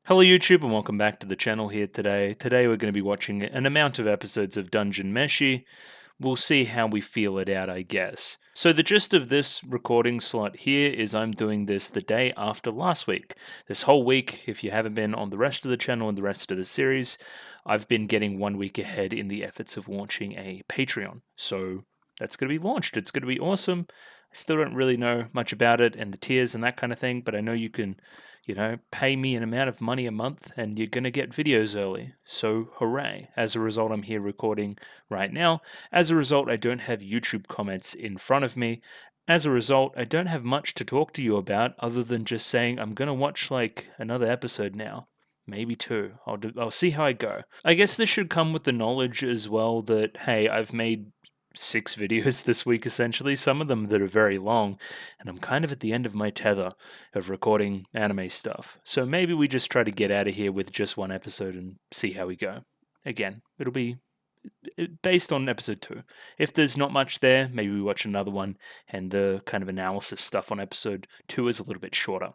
Hello YouTube and welcome back to the channel here today. Today we're going to be watching an amount of episodes of Dungeon Meshi. We'll see how we feel it out, I guess. So the gist of this recording slot here is I'm doing this the day after last week. This whole week, if you haven't been on the rest of the channel and the rest of the series, I've been getting 1 week ahead in the efforts of launching a Patreon. So that's going to be launched. It's going to be awesome. I still don't really know much about it and the tiers and that kind of thing, but I know you can pay me an amount of money a month and you're going to get videos early. So hooray. As a result, I'm here recording right now. As a result, I don't have YouTube comments in front of me. As a result, I don't have much to talk to you about other than just saying I'm going to watch like another episode now. Maybe two. I'll see how I go. I guess this should come with the knowledge as well that, hey, I've made 6 videos this week essentially, some of them that are very long, and I'm kind of at the end of my tether of recording anime stuff. So maybe we just try to get out of here with just one episode and see how we go. Again, it'll be based on episode 2. If there's not much there, maybe we watch another one, and the kind of analysis stuff on episode 2 is a little bit shorter.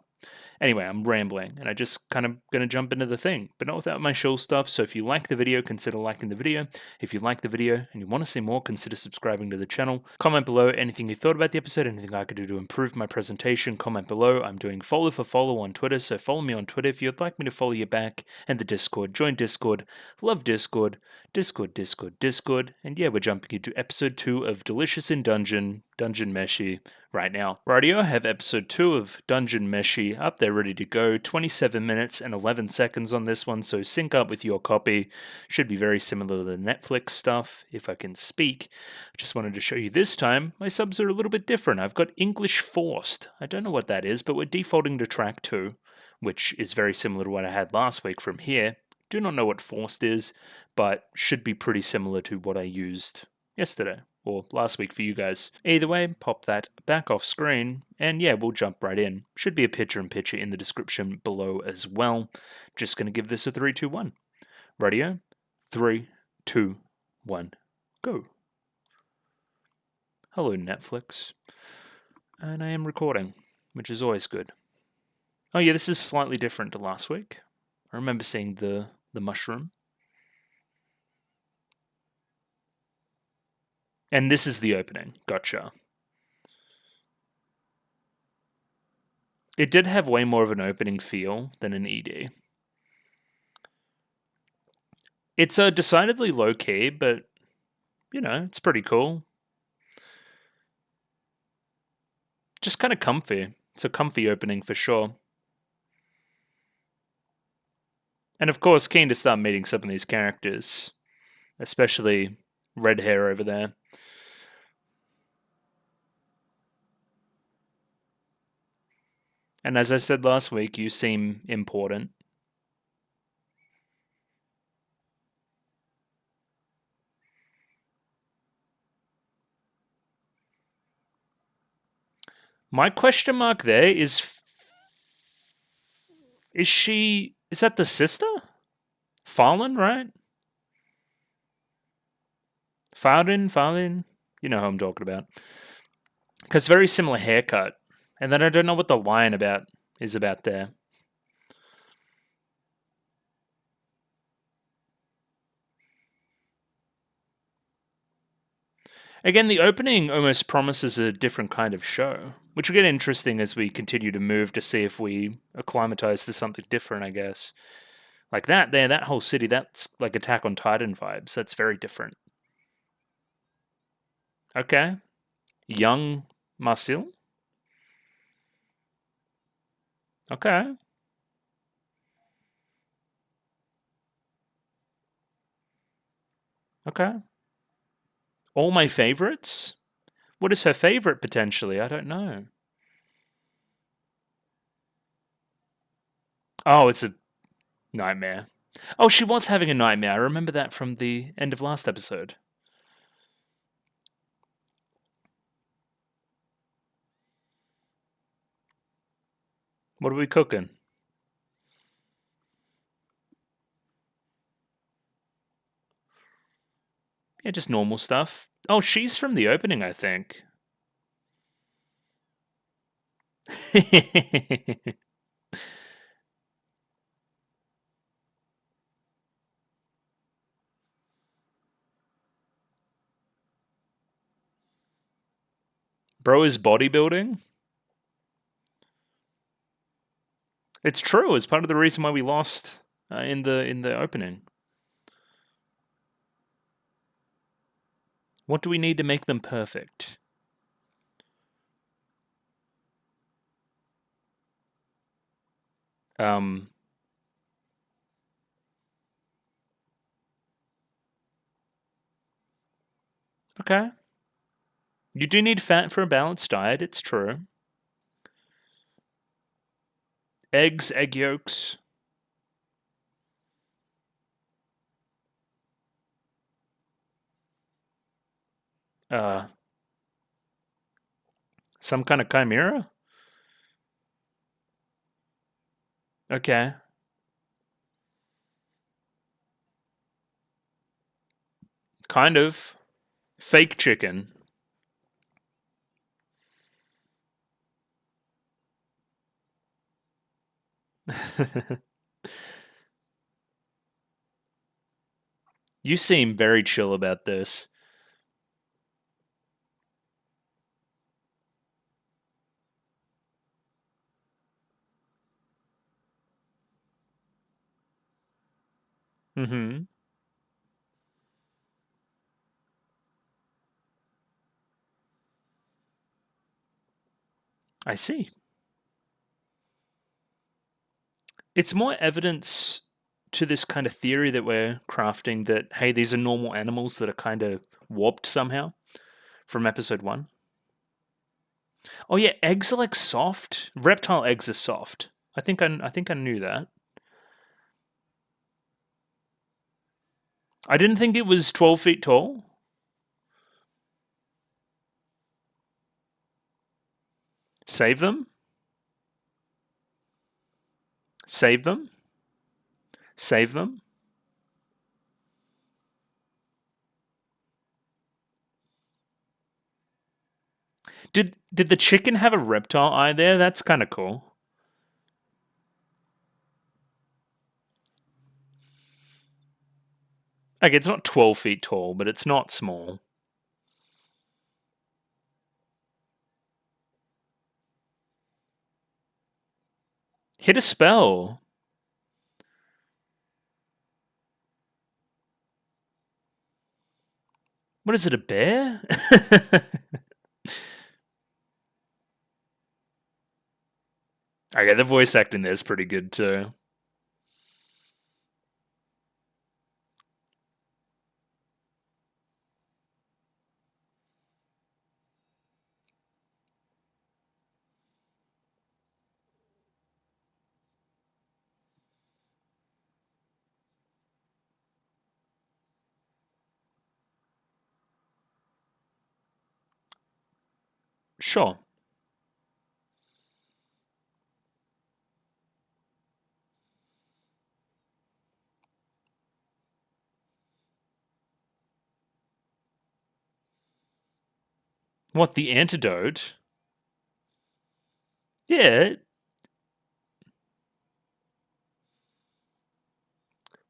Anyway, I'm rambling, and I just kind of going to jump into the thing, but not without my shill stuff. So if you like the video, consider liking the video. If you like the video and you want to see more, consider subscribing to the channel. Comment below anything you thought about the episode, anything I could do to improve my presentation. Comment below. I'm doing follow for follow on Twitter, so follow me on Twitter if you'd like me to follow you back. And the Discord. Join Discord. Love Discord. Discord. And yeah, we're jumping into episode 2 of Delicious in Dungeon Meshi right now. Rightio, I have episode 2 of Dungeon Meshi up there ready to go. 27 minutes and 11 seconds on this one, so sync up with your copy. Should be very similar to the Netflix stuff, if I can speak. I just wanted to show you this time, my subs are a little bit different. I've got English Forced. I don't know what that is, but we're defaulting to track 2, which is very similar to what I had last week from here. Do not know what Forced is, but should be pretty similar to what I used yesterday or last week for you guys. Either way, pop that back off screen, and yeah, we'll jump right in. Should be a picture-in-picture in the description below as well. Just going to give this a 3, 2, 1. Radio, 3, 2, 1, go. Hello, Netflix. And I am recording, which is always good. Oh yeah, this is slightly different to last week. I remember seeing the mushroom. And this is the opening. Gotcha. It did have way more of an opening feel than an ED. It's decidedly low-key, but, it's pretty cool. Just kind of comfy. It's a comfy opening for sure. And of course, keen to start meeting some of these characters. Especially red hair over there. And as I said last week, you seem important. My question mark there is that the sister? Fallen, right? Fallen. You know who I'm talking about. Because very similar haircut. And then I don't know what the line is about there. Again, the opening almost promises a different kind of show, which will get interesting as we continue to move to see if we acclimatize to something different, I guess. Like that whole city, that's like Attack on Titan vibes. That's very different. Okay. Young Marcel? Okay. Okay. All my favorites? What is her favorite potentially? I don't know. Oh, it's a nightmare. Oh, she was having a nightmare. I remember that from the end of last episode. What are we cooking? Yeah, just normal stuff. Oh, she's from the opening, I think. Bro is bodybuilding? It's true. It's part of the reason why we lost in the opening. What do we need to make them perfect? Okay. You do need fat for a balanced diet, it's true. Eggs, egg yolks. Some kind of chimera? Okay. Kind of. Fake chicken. You seem very chill about this. Mm-hmm. I see. It's more evidence to this kind of theory that we're crafting that, hey, these are normal animals that are kind of warped somehow from episode 1. Oh yeah, eggs are like soft. Reptile eggs are soft. I think I knew that. I didn't think it was 12 feet tall. Save them. Save them. Save them. Did the chicken have a reptile eye there? That's kind of cool. Like, it's not 12 feet tall, but it's not small. Hit a spell. What is it, a bear? Okay, the voice acting there is pretty good too. Sure. What, the antidote? Yeah.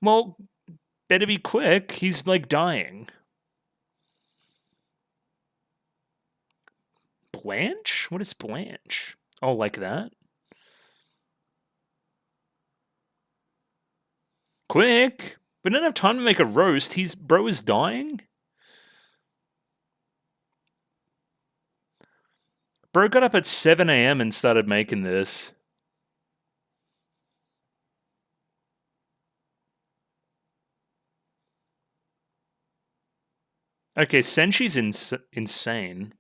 Well, better be quick. He's like dying. Blanche? What is Blanche? Oh, like that? Quick! We don't have time to make a roast. Bro is dying? Bro got up at 7 a.m. and started making this. Okay, Senshi's insane.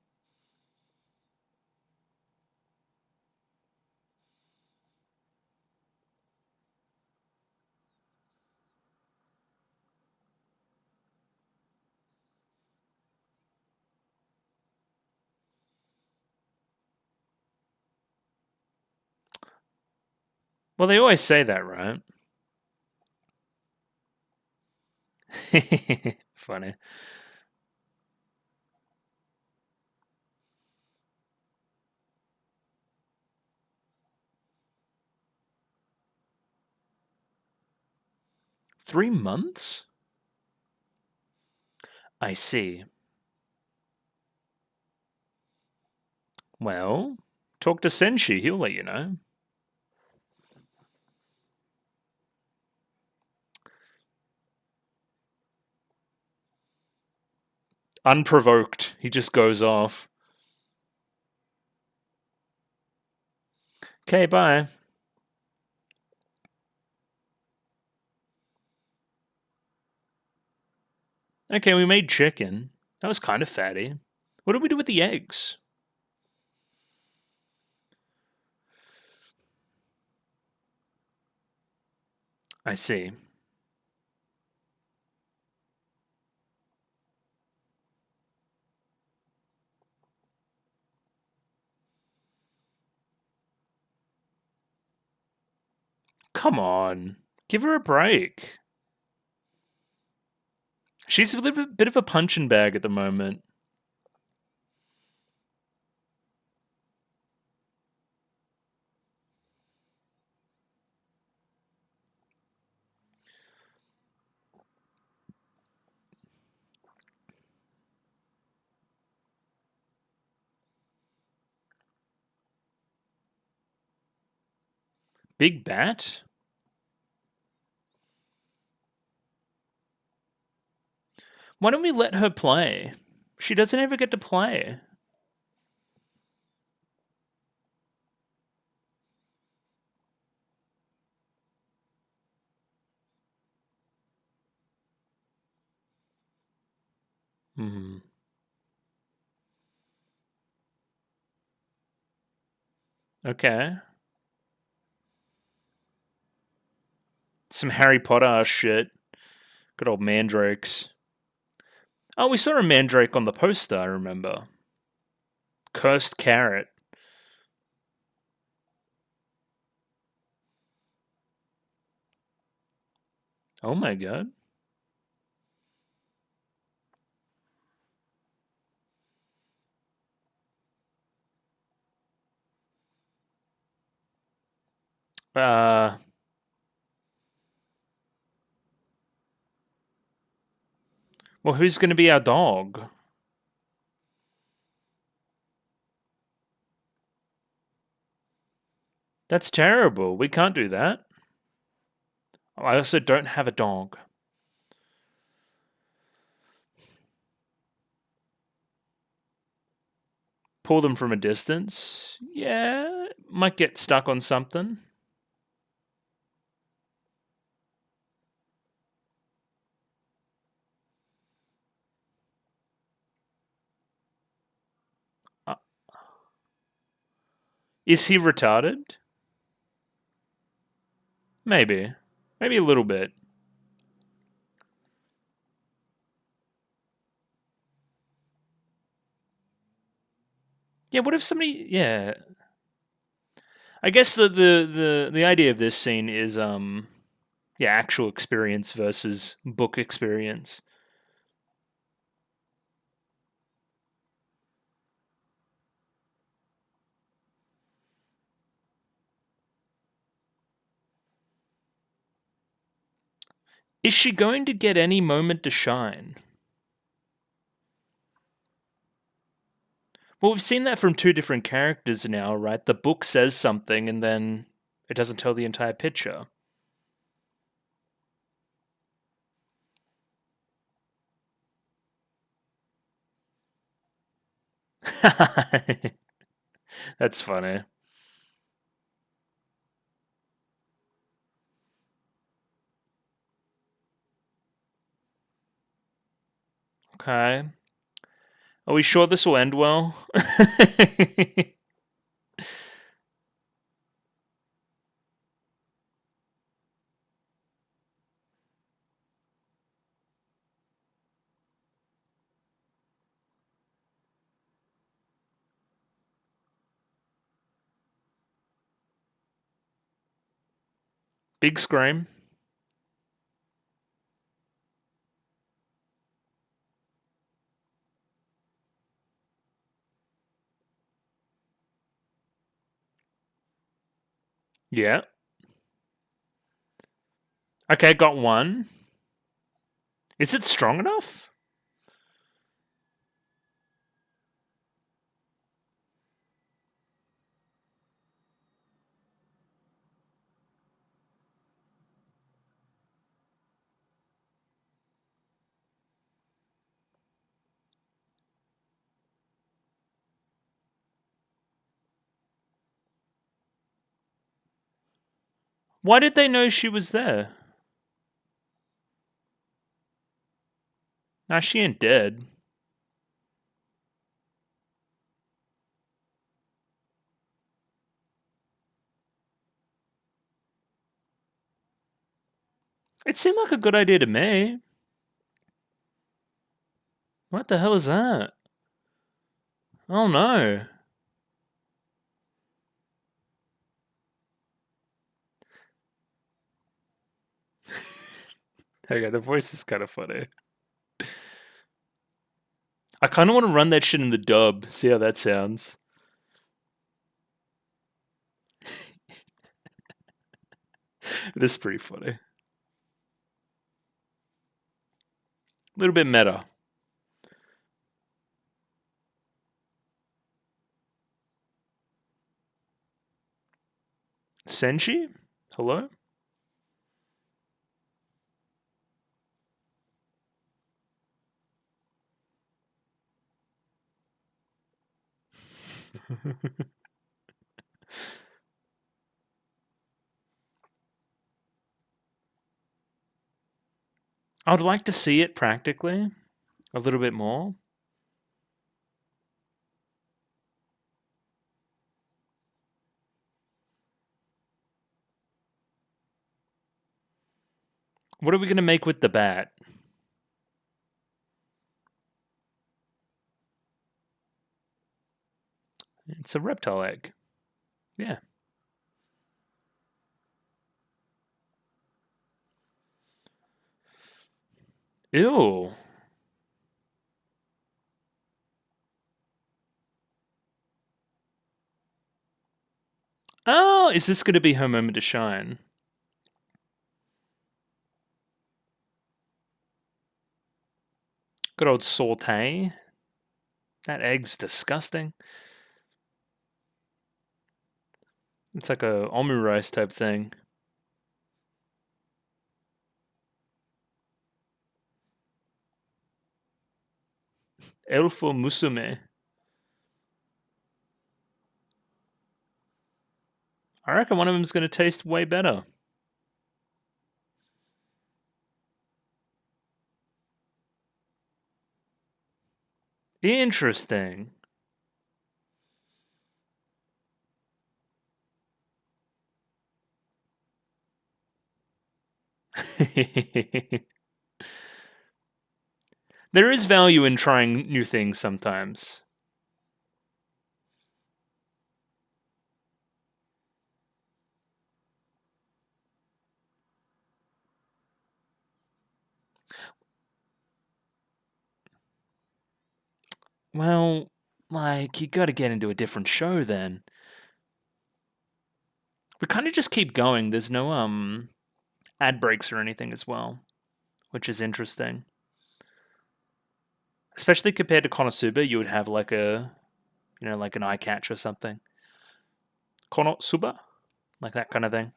Well, they always say that, right? Funny. Three months? I see. Well, talk to Senshi, he'll let you know. Unprovoked, he just goes off. Okay, bye. Okay, we made chicken. That was kind of fatty. What did we do with the eggs? I see. Come on. Give her a break. She's a bit of a punching bag at the moment. Big bat? Why don't we let her play? She doesn't ever get to play. Hmm. Okay. Some Harry Potter shit. Good old mandrakes. Oh, we saw a mandrake on the poster, I remember. Cursed carrot. Oh my god. Uh, well, who's going to be our dog? That's terrible. We can't do that. I also don't have a dog. Pull them from a distance. Yeah, might get stuck on something. Uh, is he retarded? Maybe. Maybe a little bit. Yeah, what if somebody... Yeah. I guess the idea of this scene is, yeah, actual experience versus book experience. Is she going to get any moment to shine? Well, we've seen that from two different characters now, right? The book says something and then it doesn't tell the entire picture. That's funny. Okay. Are we sure this will end well? Big scream. Yeah. Okay, got one. Is it strong enough? Why did they know she was there? Nah, she ain't dead. It seemed like a good idea to me. What the hell is that? Oh no. Okay, the voice is kind of funny. I kind of want to run that shit in the dub, see how that sounds. This is pretty funny. A little bit meta. Senshi? Hello? I would like to see it practically a little bit more. What are we going to make with the bat? It's a reptile egg. Yeah. Ew. Oh, is this going to be her moment to shine? Good old saute. That egg's disgusting. It's like a omurice type thing. Elfo musume. I reckon one of them's going to taste way better. Interesting. There is value in trying new things sometimes. Well, like, you gotta get into a different show then. We kind of just keep going. There's no ad breaks or anything as well, which is interesting. Especially compared to Konosuba, you would have like a, like an eye catch or something. Konosuba? Like that kind of thing.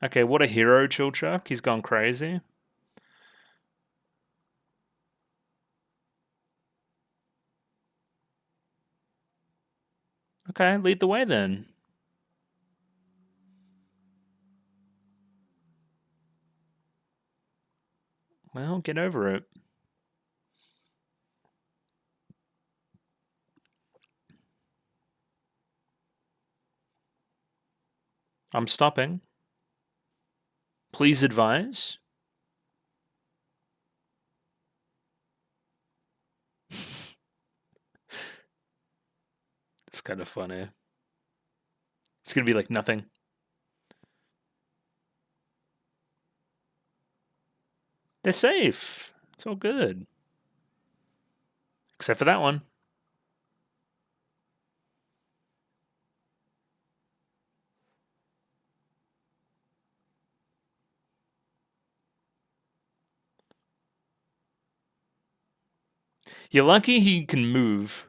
Okay, what a hero, Chilchuck. He's gone crazy. Okay, lead the way then. Well, get over it. I'm stopping. Please advise. It's kind of funny. It's gonna be like nothing. They're safe. It's all good. Except for that one. You're lucky he can move.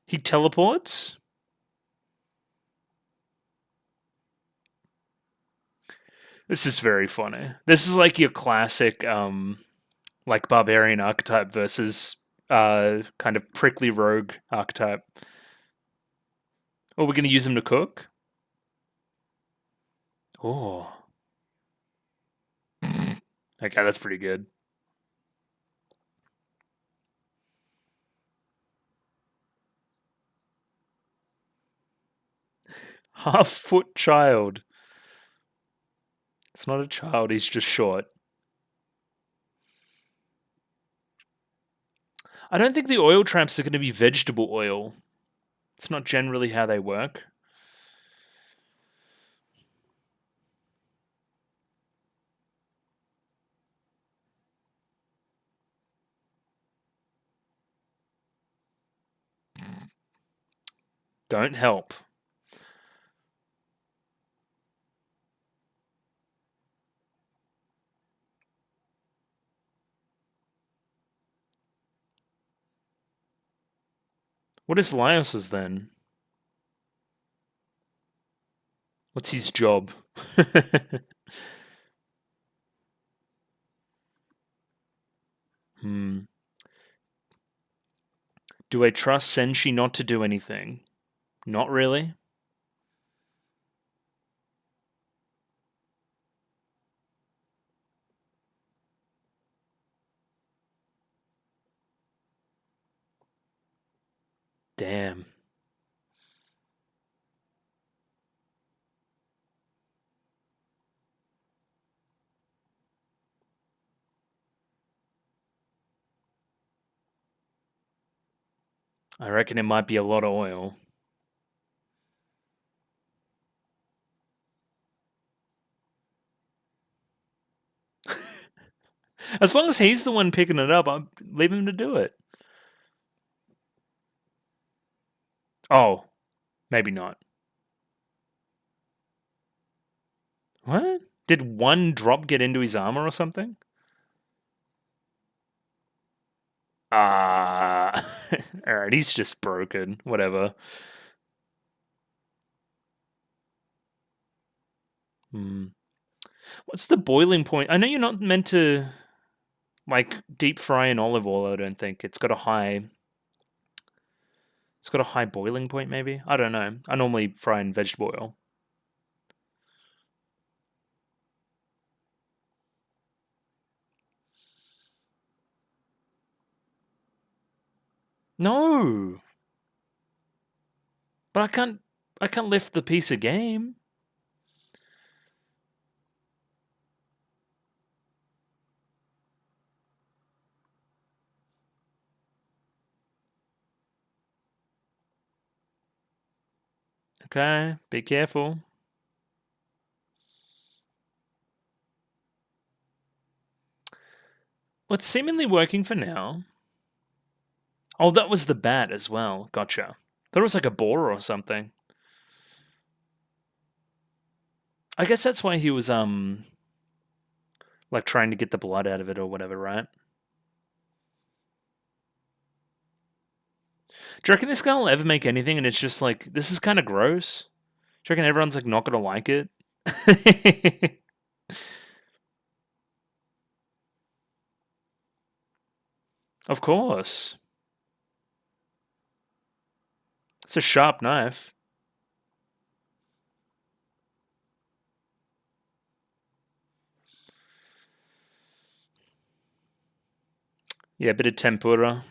He teleports? This is very funny. This is like your classic, like barbarian archetype versus kind of prickly rogue archetype. Oh, we're gonna use him to cook. Oh, okay, that's pretty good. Half-foot child. It's not a child. He's just short. I don't think the oil traps are going to be vegetable oil. It's not generally how they work. Don't help. What is Lyos's then? What's his job? Hmm. Do I trust Senshi not to do anything? Not really. Damn. I reckon it might be a lot of oil. As long as he's the one picking it up, I'll leave him to do it. Oh, maybe not. What? Did one drop get into his armor or something? Ah. Alright, he's just broken. Whatever. Hmm. What's the boiling point? I know you're not meant to like deep fry in olive oil, I don't think. It's got a high boiling point maybe. I don't know. I normally fry in vegetable oil. No. But I can't lift the piece of game. Okay, be careful. Well, it's seemingly working for now. Oh, that was the bat as well. Gotcha. Thought it was like a boar or something. I guess that's why he was like trying to get the blood out of it or whatever, right? Do you reckon this guy will ever make anything and it's just like this is kind of gross? Do you reckon everyone's like not gonna like it? Of course. It's a sharp knife. Yeah, a bit of tempura.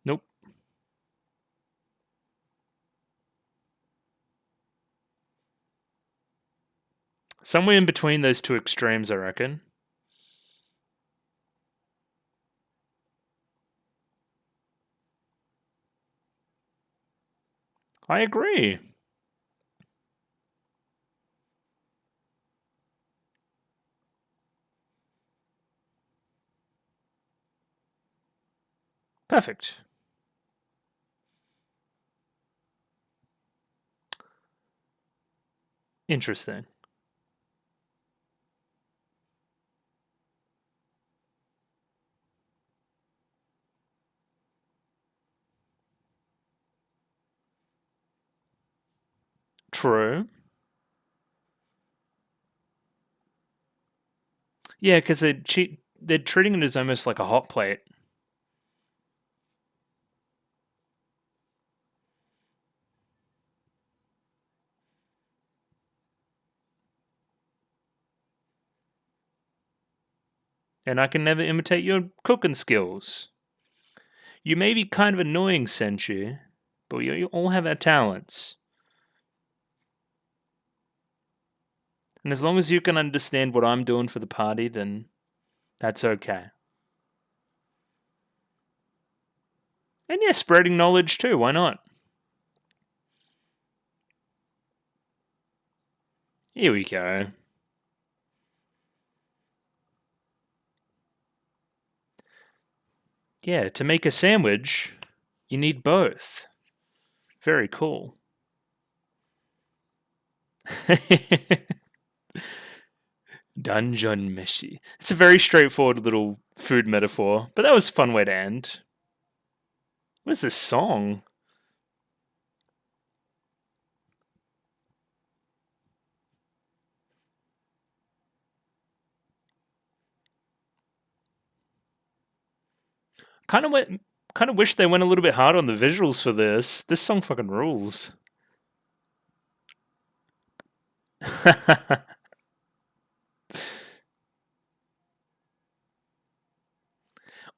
Nope. Somewhere in between those two extremes, I reckon. I agree. Perfect. Interesting. True. Yeah, because they're treating it as almost like a hot plate. And I can never imitate your cooking skills. You may be kind of annoying, Senshi, but you all have our talents. And as long as you can understand what I'm doing for the party, then that's okay. And yeah, spreading knowledge too, why not? Here we go. Yeah, to make a sandwich, you need both. Very cool. Dungeon meshi. It's a very straightforward little food metaphor, but that was a fun way to end. What is this song? Kind of went, kind of wish they went a little bit hard on the visuals for this. This song fucking rules.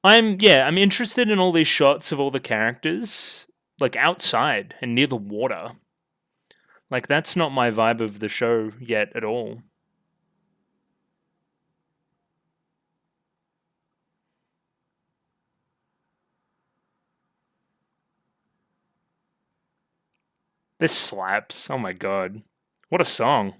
I'm interested in all these shots of all the characters, like outside and near the water. Like that's not my vibe of the show yet at all. This slaps. Oh my god. What a song.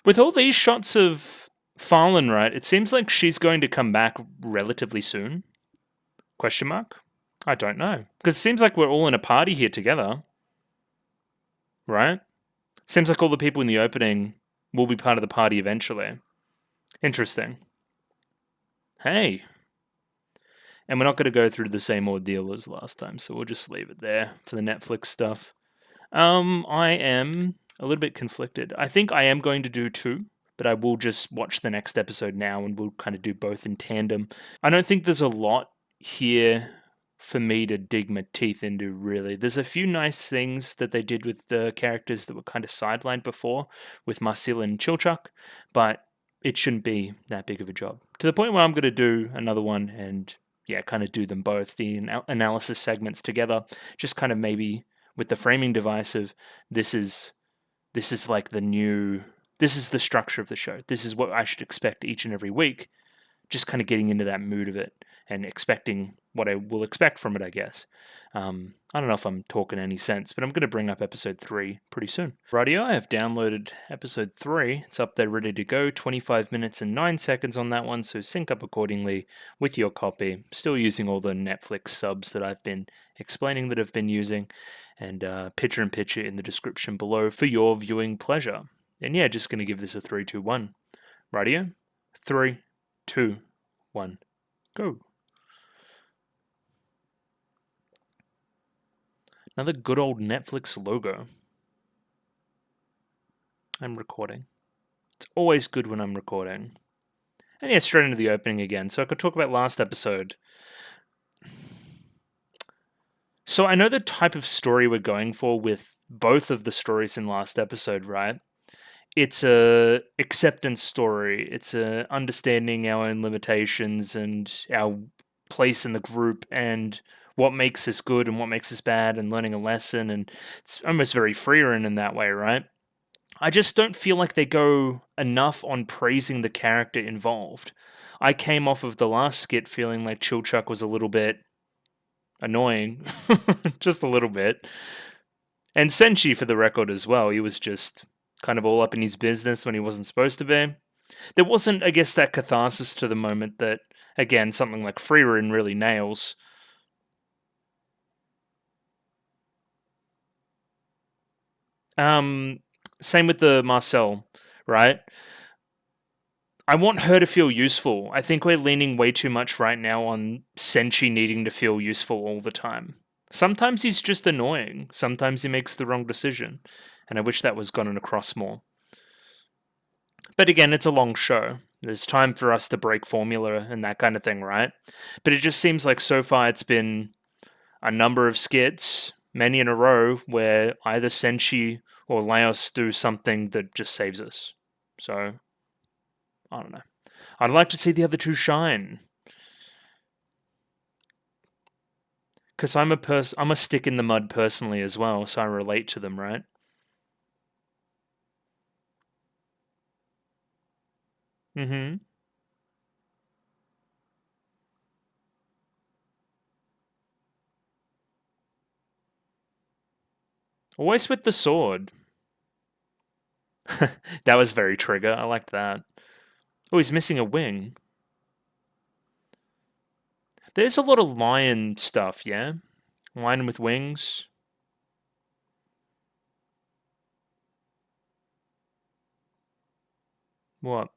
With all these shots of Fallen, right, it seems like she's going to come back relatively soon. Question mark? I don't know. Because it seems like we're all in a party here together. Right? Seems like all the people in the opening will be part of the party eventually. Interesting. Hey. And we're not going to go through the same ordeal as last time, so we'll just leave it there for the Netflix stuff. I am a little bit conflicted. I think I am going to do two, but I will just watch the next episode now and we'll kind of do both in tandem. I don't think there's a lot here for me to dig my teeth into, really. There's a few nice things that they did with the characters that were kind of sidelined before with Marcel and Chilchuk, but it shouldn't be that big of a job. To the point where I'm going to do another one and, yeah, kind of do them both, the analysis segments together, just kind of maybe with the framing device of this is like the new, this is the structure of the show. This is what I should expect each and every week. Just kind of getting into that mood of it and expecting what I will expect from it, I guess. I don't know if I'm talking any sense, but I'm going to bring up episode 3 pretty soon. Rightio, I have downloaded episode 3. It's up there ready to go. 25 minutes and 9 seconds on that one, so sync up accordingly with your copy. Still using all the Netflix subs that I've been explaining that I've been using, and picture in picture in the description below for your viewing pleasure. And yeah, just going to give this a 3, 2, 1. Rightio? 3, 2, 1, go. Another good old Netflix logo. I'm recording. It's always good when I'm recording. And yeah, straight into the opening again. So I could talk about last episode. So I know the type of story we're going for with both of the stories in last episode, right? It's a acceptance story. It's a understanding our own limitations and our place in the group and what makes us good and what makes us bad and learning a lesson, and it's almost very Freerin in that way, right? I just don't feel like they go enough on praising the character involved. I came off of the last skit feeling like Chilchuk was a little bit annoying. Just a little bit. And Senshi, for the record, as well. He was just kind of all up in his business when he wasn't supposed to be. There wasn't, I guess, that catharsis to the moment that, again, something like Freerin really nails. Same with the Marcel, right? I want her to feel useful. I think we're leaning way too much right now on Senshi needing to feel useful all the time. Sometimes he's just annoying. Sometimes he makes the wrong decision. And I wish that was gotten across more. But again, it's a long show. There's time for us to break formula and that kind of thing, right? But it just seems like so far it's been a number of skits, many in a row, where either Senshi or Laos do something that just saves us. So, I don't know. I'd like to see the other two shine. Because I'm a stick in the mud personally as well, so I relate to them, right? Mm-hmm. Always with the sword. That was very trigger. I liked that. Oh, he's missing a wing. There's a lot of lion stuff, yeah? Lion with wings. What?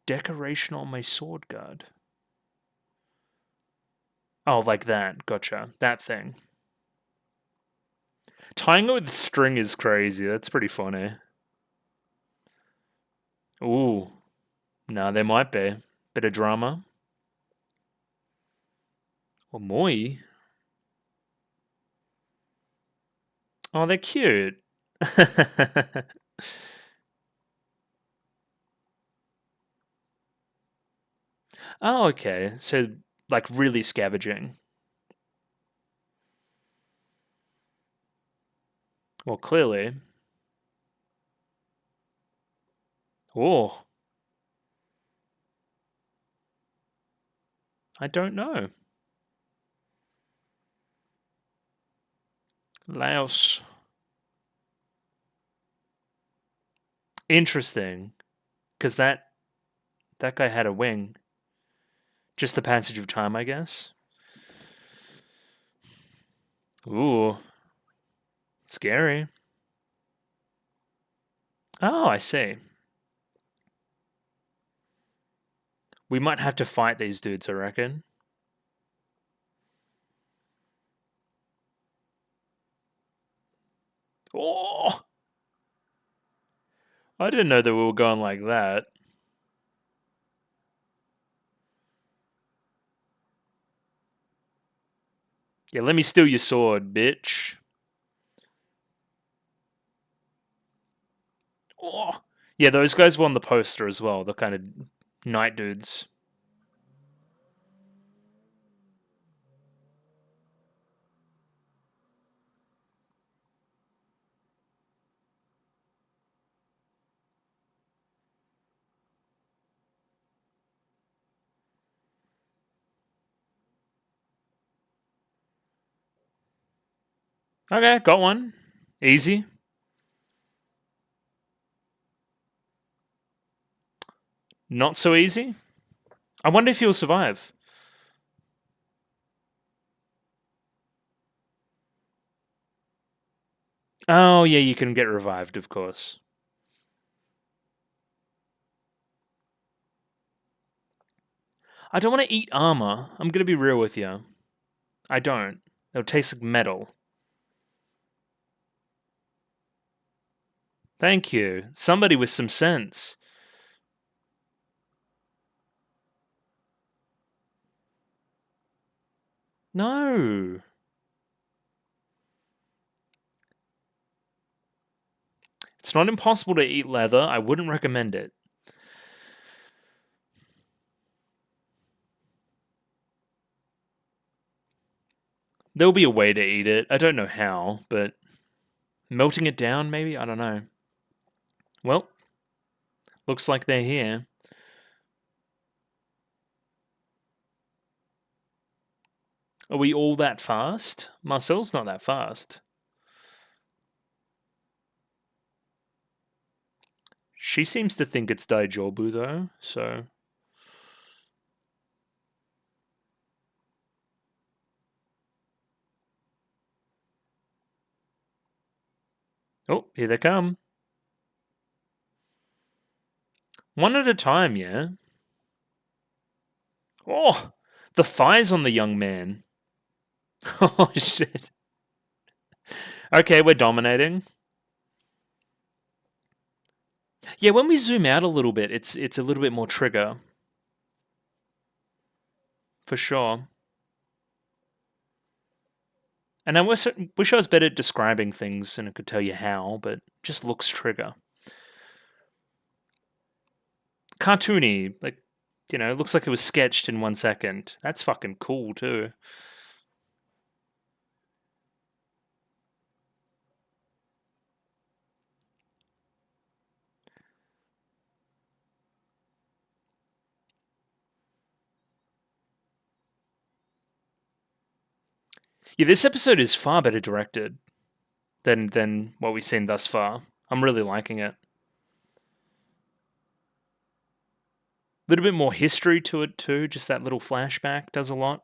Decoration on my sword guard. Oh, like that. Gotcha. That thing. Tying it with string is crazy. That's pretty funny. Ooh. No, there might be. Bit of drama. Or Moi. Oh, they're cute. Oh, okay. So, like, really scavenging. Well, clearly. Oh, I don't know. Laos. Interesting. Because that guy had a wing. Just the passage of time, I guess. Ooh, scary. Oh, I see. We might have to fight these dudes, I reckon. Oh! I didn't know that we were going like that. Yeah, let me steal your sword, bitch. Oh! Yeah, those guys were on the poster as well. The kind of knight dudes. Okay, got one. Easy. Not so easy. I wonder if he'll survive. Oh, yeah, you can get revived, of course. I don't want to eat armor. I'm going to be real with you. I don't. It'll taste like metal. Thank you. Somebody with some sense. No. It's not impossible to eat leather. I wouldn't recommend it. There'll be a way to eat it. I don't know how, but melting it down, maybe? I don't know. Well, Looks like they're here. Are we all that fast? Marcel's not that fast. She seems to think it's Daijobu though, so... Oh, here they come. One at a time, yeah? Oh, the thighs on the young man. Oh, shit. Okay, we're dominating. Yeah, when we zoom out a little bit, it's a little bit more trigger. For sure. And I wish I was better at describing things and I could tell you how, but just looks trigger. Cartoony, like, you know, it looks like it was sketched in 1 second. That's fucking cool too. Yeah, this episode is far better directed than what we've seen thus far. I'm really liking it. A little bit more history to it too, just that little flashback does a lot.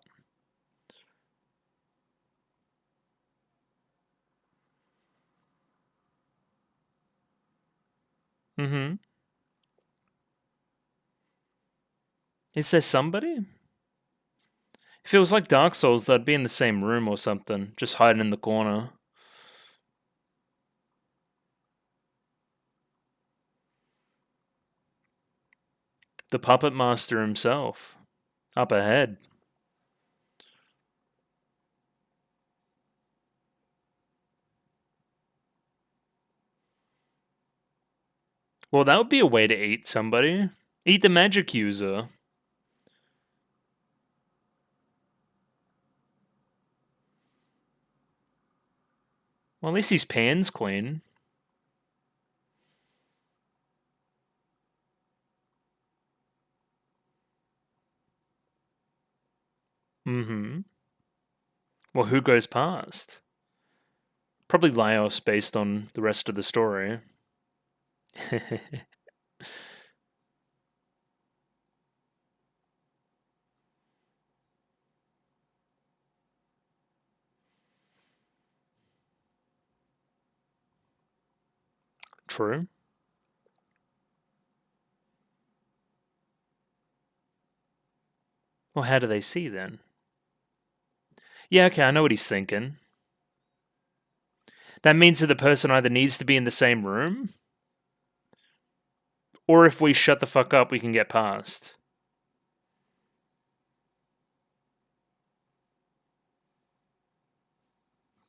Mm-hmm. Is there somebody? If it was like Dark Souls, they'd be in the same room or something, just hiding in the corner. The puppet master himself, up ahead. Well, that would be a way to eat somebody. Eat the magic user. Well, at least his pan's clean. Mm-hmm. Well, who goes past? Probably Laios based on the rest of the story. True. Well, how do they see then? Yeah, okay, I know what he's thinking. That means that the person either needs to be in the same room, or if we shut the fuck up, we can get past.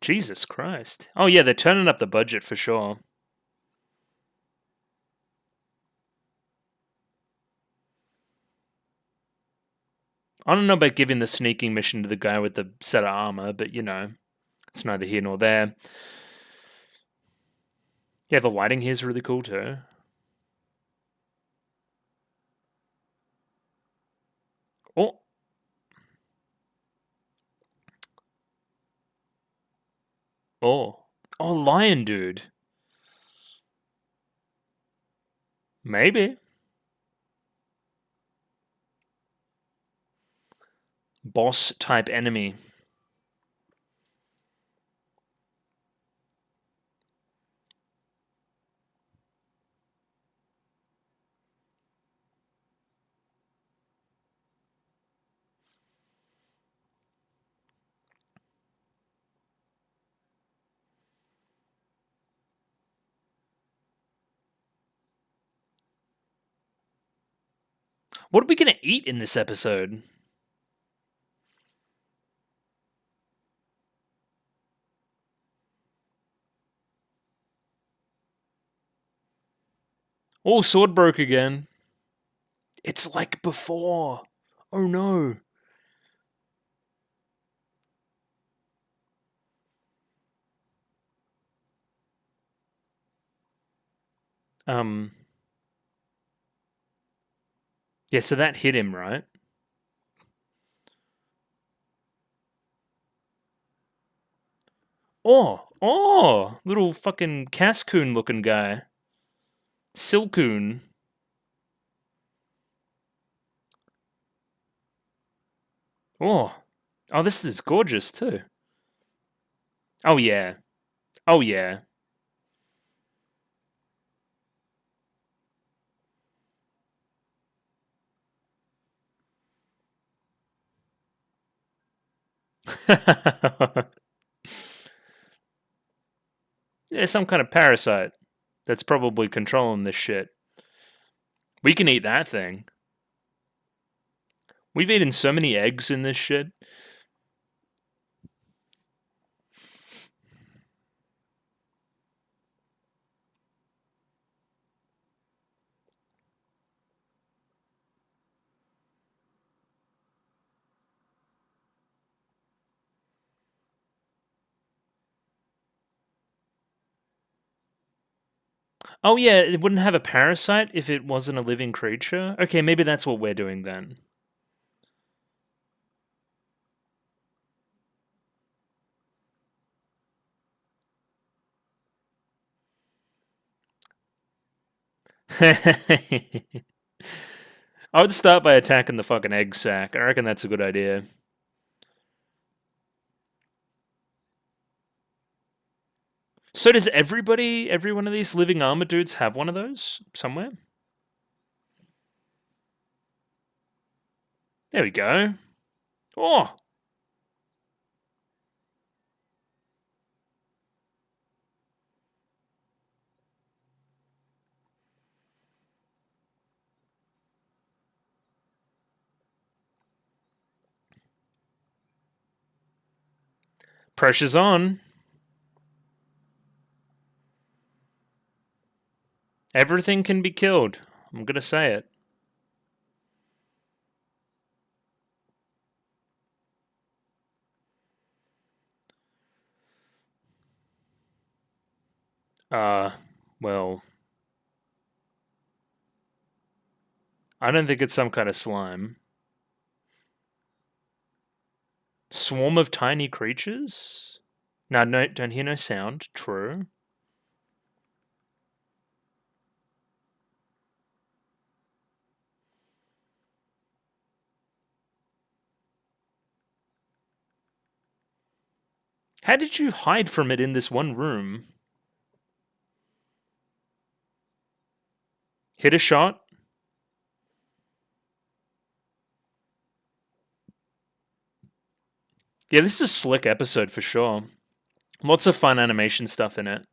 Jesus Christ. Oh, yeah, they're turning up the budget for sure. I don't know about giving the sneaking mission to the guy with the set of armor, but you know, it's neither here nor there. Yeah, the lighting here is really cool too. Oh. Oh. Oh, lion dude. Maybe. Boss type enemy. What are we going to eat in this episode? Oh, sword broke again. It's like before. Oh no. Um. Yeah, so that hit him, right? Oh, little fucking Cascoon looking guy. Silcoon. Oh. Oh, this is gorgeous too. Oh yeah. Oh yeah. Yeah, some kind of parasite that's probably controlling this shit. We can eat that thing. We've eaten so many eggs in this shit. Oh yeah, it wouldn't have a parasite if it wasn't a living creature? Okay, maybe that's what we're doing then. I would start by attacking the fucking egg sack. I reckon that's a good idea. So does every one of these living armor dudes have one of those somewhere? There we go. Oh, pressure's on. Everything can be killed. I'm gonna say it. Uh, well, I don't think it's some kind of slime. Swarm of tiny creatures? No, don't hear no sound. True. How did you hide from it in this one room? Hit a shot? Yeah, this is a slick episode for sure. Lots of fun animation stuff in it.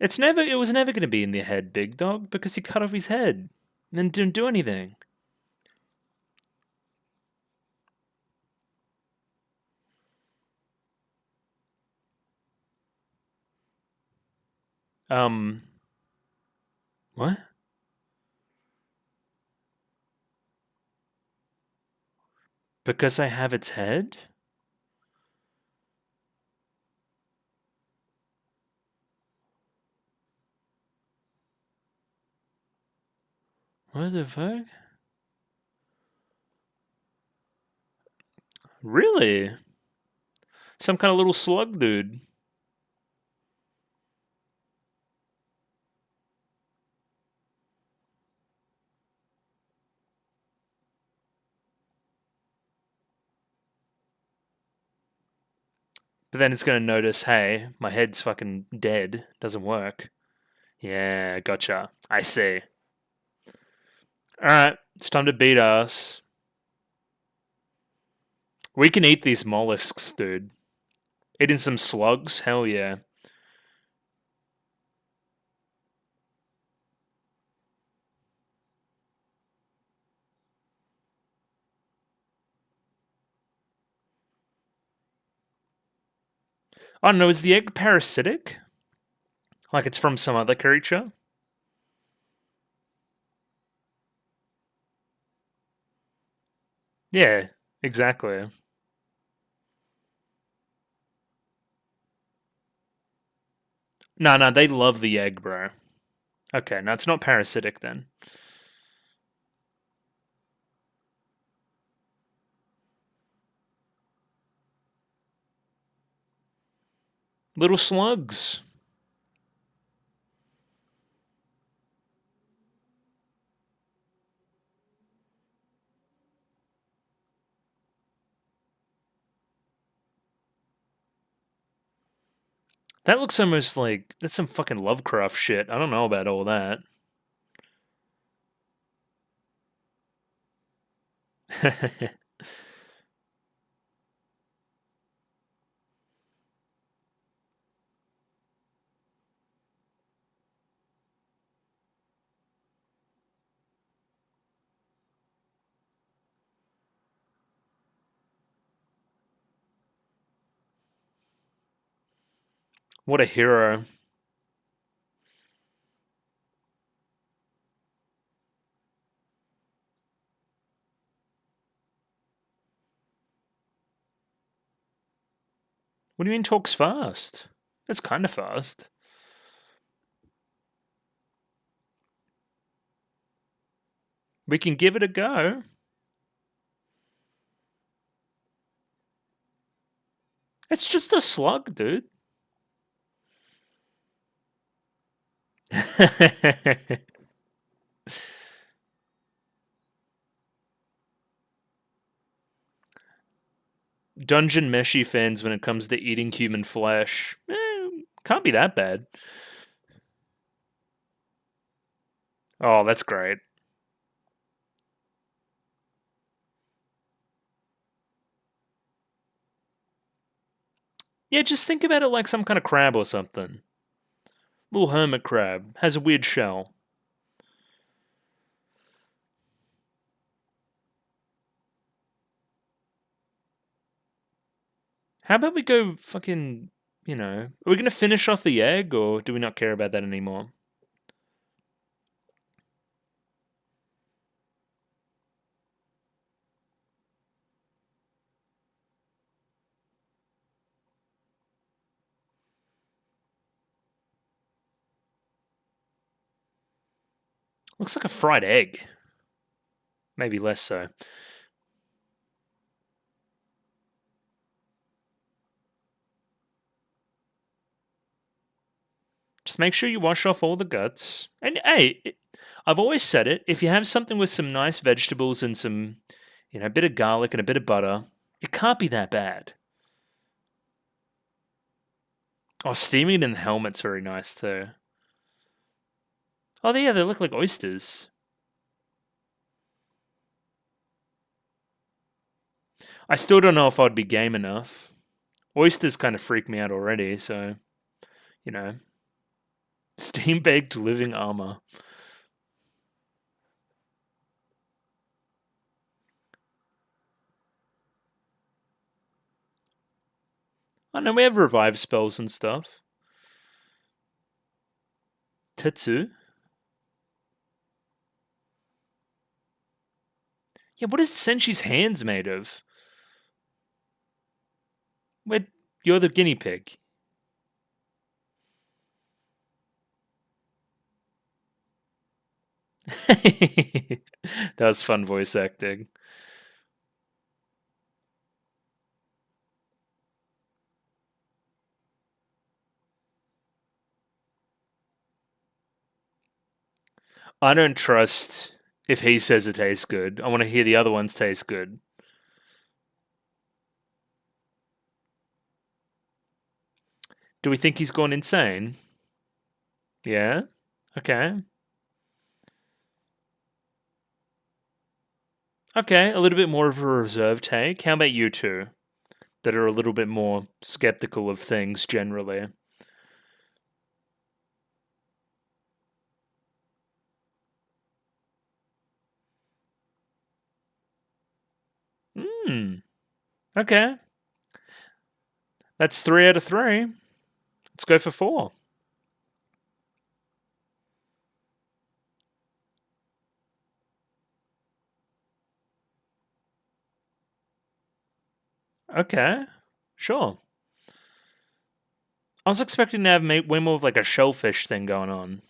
It was never going to be in the head, Big Dog, because he cut off his head and didn't do anything. Um, what? Because I have its head? What the fuck? Really? Some kind of little slug dude. But then it's going to notice, hey, my head's fucking dead. Doesn't work. Yeah, gotcha. I see. Alright, it's time to beat us. We can eat these mollusks, dude. Eating some slugs? Hell yeah. I don't know, is the egg parasitic? Like it's from some other creature? Yeah, exactly. No, they love the egg, bro. Okay, no, it's not parasitic then. Little slugs. That looks almost like that's some fucking Lovecraft shit. I don't know about all that. What a hero. What do you mean talks fast? That's kind of fast. We can give it a go. It's just a slug, dude. Dungeon Meshi fans when it comes to eating human flesh. Can't be that bad. Oh, that's great. Yeah, just think about it like some kind of crab or something. Little hermit crab. Has a weird shell. How about we go fucking, are we going to finish off the egg or do we not care about that anymore? Looks like a fried egg. Maybe less so. Just make sure you wash off all the guts. And hey, I've always said it, if you have something with some nice vegetables and some, a bit of garlic and a bit of butter, it can't be that bad. Oh, steaming it in the helmet's very nice too. Oh, yeah, they look like oysters. I still don't know if I'd be game enough. Oysters kind of freak me out already, so, you know. Steam baked living armor. I know we have revive spells and stuff. Tetsu? Yeah, what is Senshi's hands made of? Where you're the guinea pig. That was fun voice acting. I don't trust if he says it tastes good. I want to hear the other ones taste good. Do we think he's gone insane? Yeah? Okay. Okay, a little bit more of a reserved take. How about you two? That are a little bit more skeptical of things generally. Hmm. Okay. That's 3 out of 3. Let's go for 4. Okay. Sure. I was expecting to have way more of like a shellfish thing going on.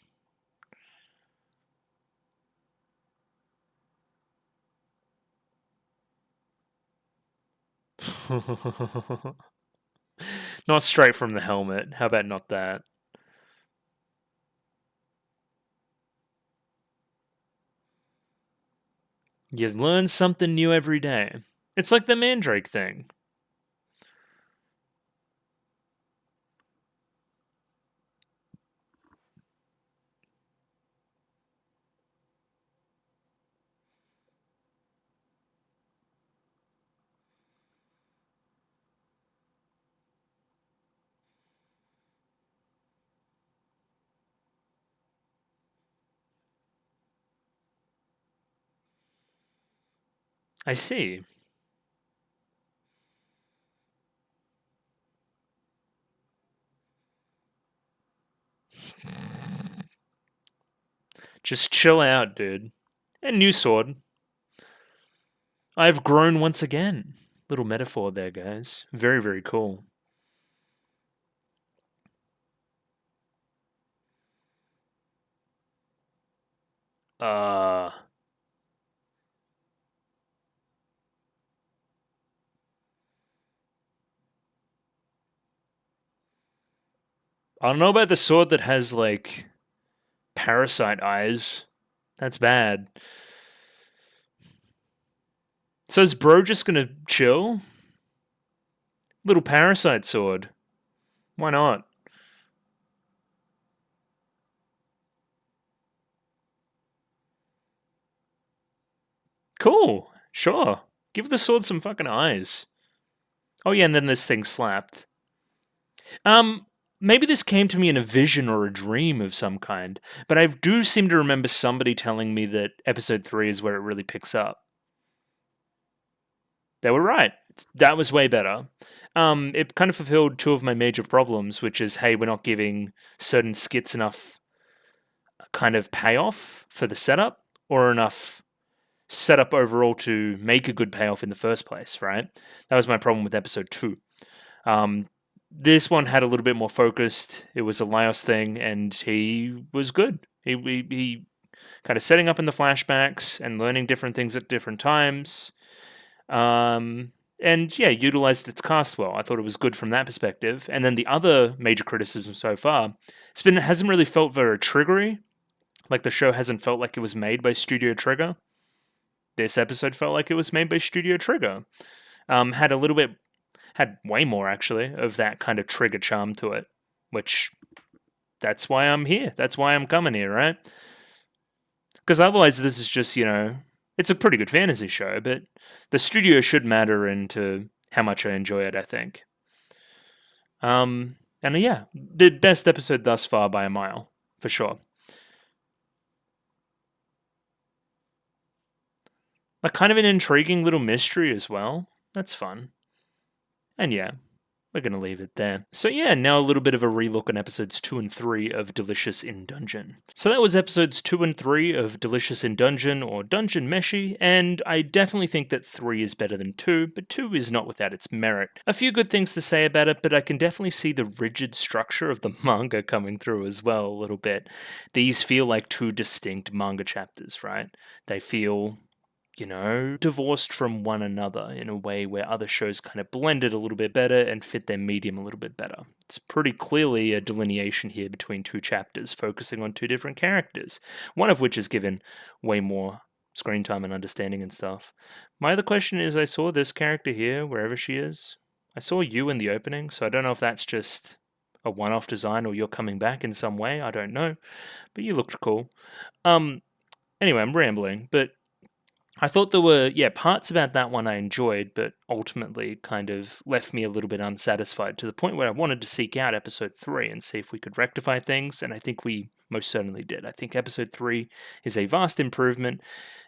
Not straight from the helmet. How about not that? You learn something new every day. It's like the Mandrake thing. I see. Just chill out, dude. And new sword. I've grown once again. Little metaphor there, guys. Very, very cool. Uh, I don't know about the sword that has, like, parasite eyes. That's bad. So is bro just gonna chill? Little parasite sword. Why not? Cool. Sure. Give the sword some fucking eyes. Oh yeah, and then this thing slapped. Maybe this came to me in a vision or a dream of some kind, but I do seem to remember somebody telling me that episode 3 is where it really picks up. They were right. That was way better. It kind of fulfilled two of my major problems, which is, hey, we're not giving certain skits enough kind of payoff for the setup, or enough setup overall to make a good payoff in the first place, right? That was my problem with episode 2. This one had a little bit more focused. It was a Laios thing, and he was good. He kind of setting up in the flashbacks and learning different things at different times. And yeah, utilized its cast well. I thought it was good from that perspective. And then the other major criticism so far, it hasn't really felt very triggery. Like the show hasn't felt like it was made by Studio Trigger. This episode felt like it was made by Studio Trigger. Had way more actually of that kind of Trigger charm to it, which that's why I'm here. That's why I'm coming here, right? Because otherwise, this is just, it's a pretty good fantasy show, but the studio should matter into how much I enjoy it, I think. And yeah, the best episode thus far by a mile, for sure. Like, kind of an intriguing little mystery as well. That's fun. And yeah, we're going to leave it there. So yeah, now a little bit of a relook on episodes 2 and 3 of Delicious in Dungeon. So that was episodes 2 and 3 of Delicious in Dungeon, or Dungeon Meshi, and I definitely think that 3 is better than 2, but 2 is not without its merit. A few good things to say about it, but I can definitely see the rigid structure of the manga coming through as well a little bit. These feel like two distinct manga chapters, right? They feel divorced from one another in a way where other shows kind of blend it a little bit better and fit their medium a little bit better. It's pretty clearly a delineation here between two chapters, focusing on two different characters, one of which is given way more screen time and understanding and stuff. My other question is, I saw this character here, wherever she is. I saw you in the opening, so I don't know if that's just a one-off design or you're coming back in some way, I don't know, but you looked cool. Anyway, I'm rambling, but I thought there were, parts about that one I enjoyed, but ultimately kind of left me a little bit unsatisfied to the point where I wanted to seek out episode 3 and see if we could rectify things, and I think we most certainly did. I think episode 3 is a vast improvement,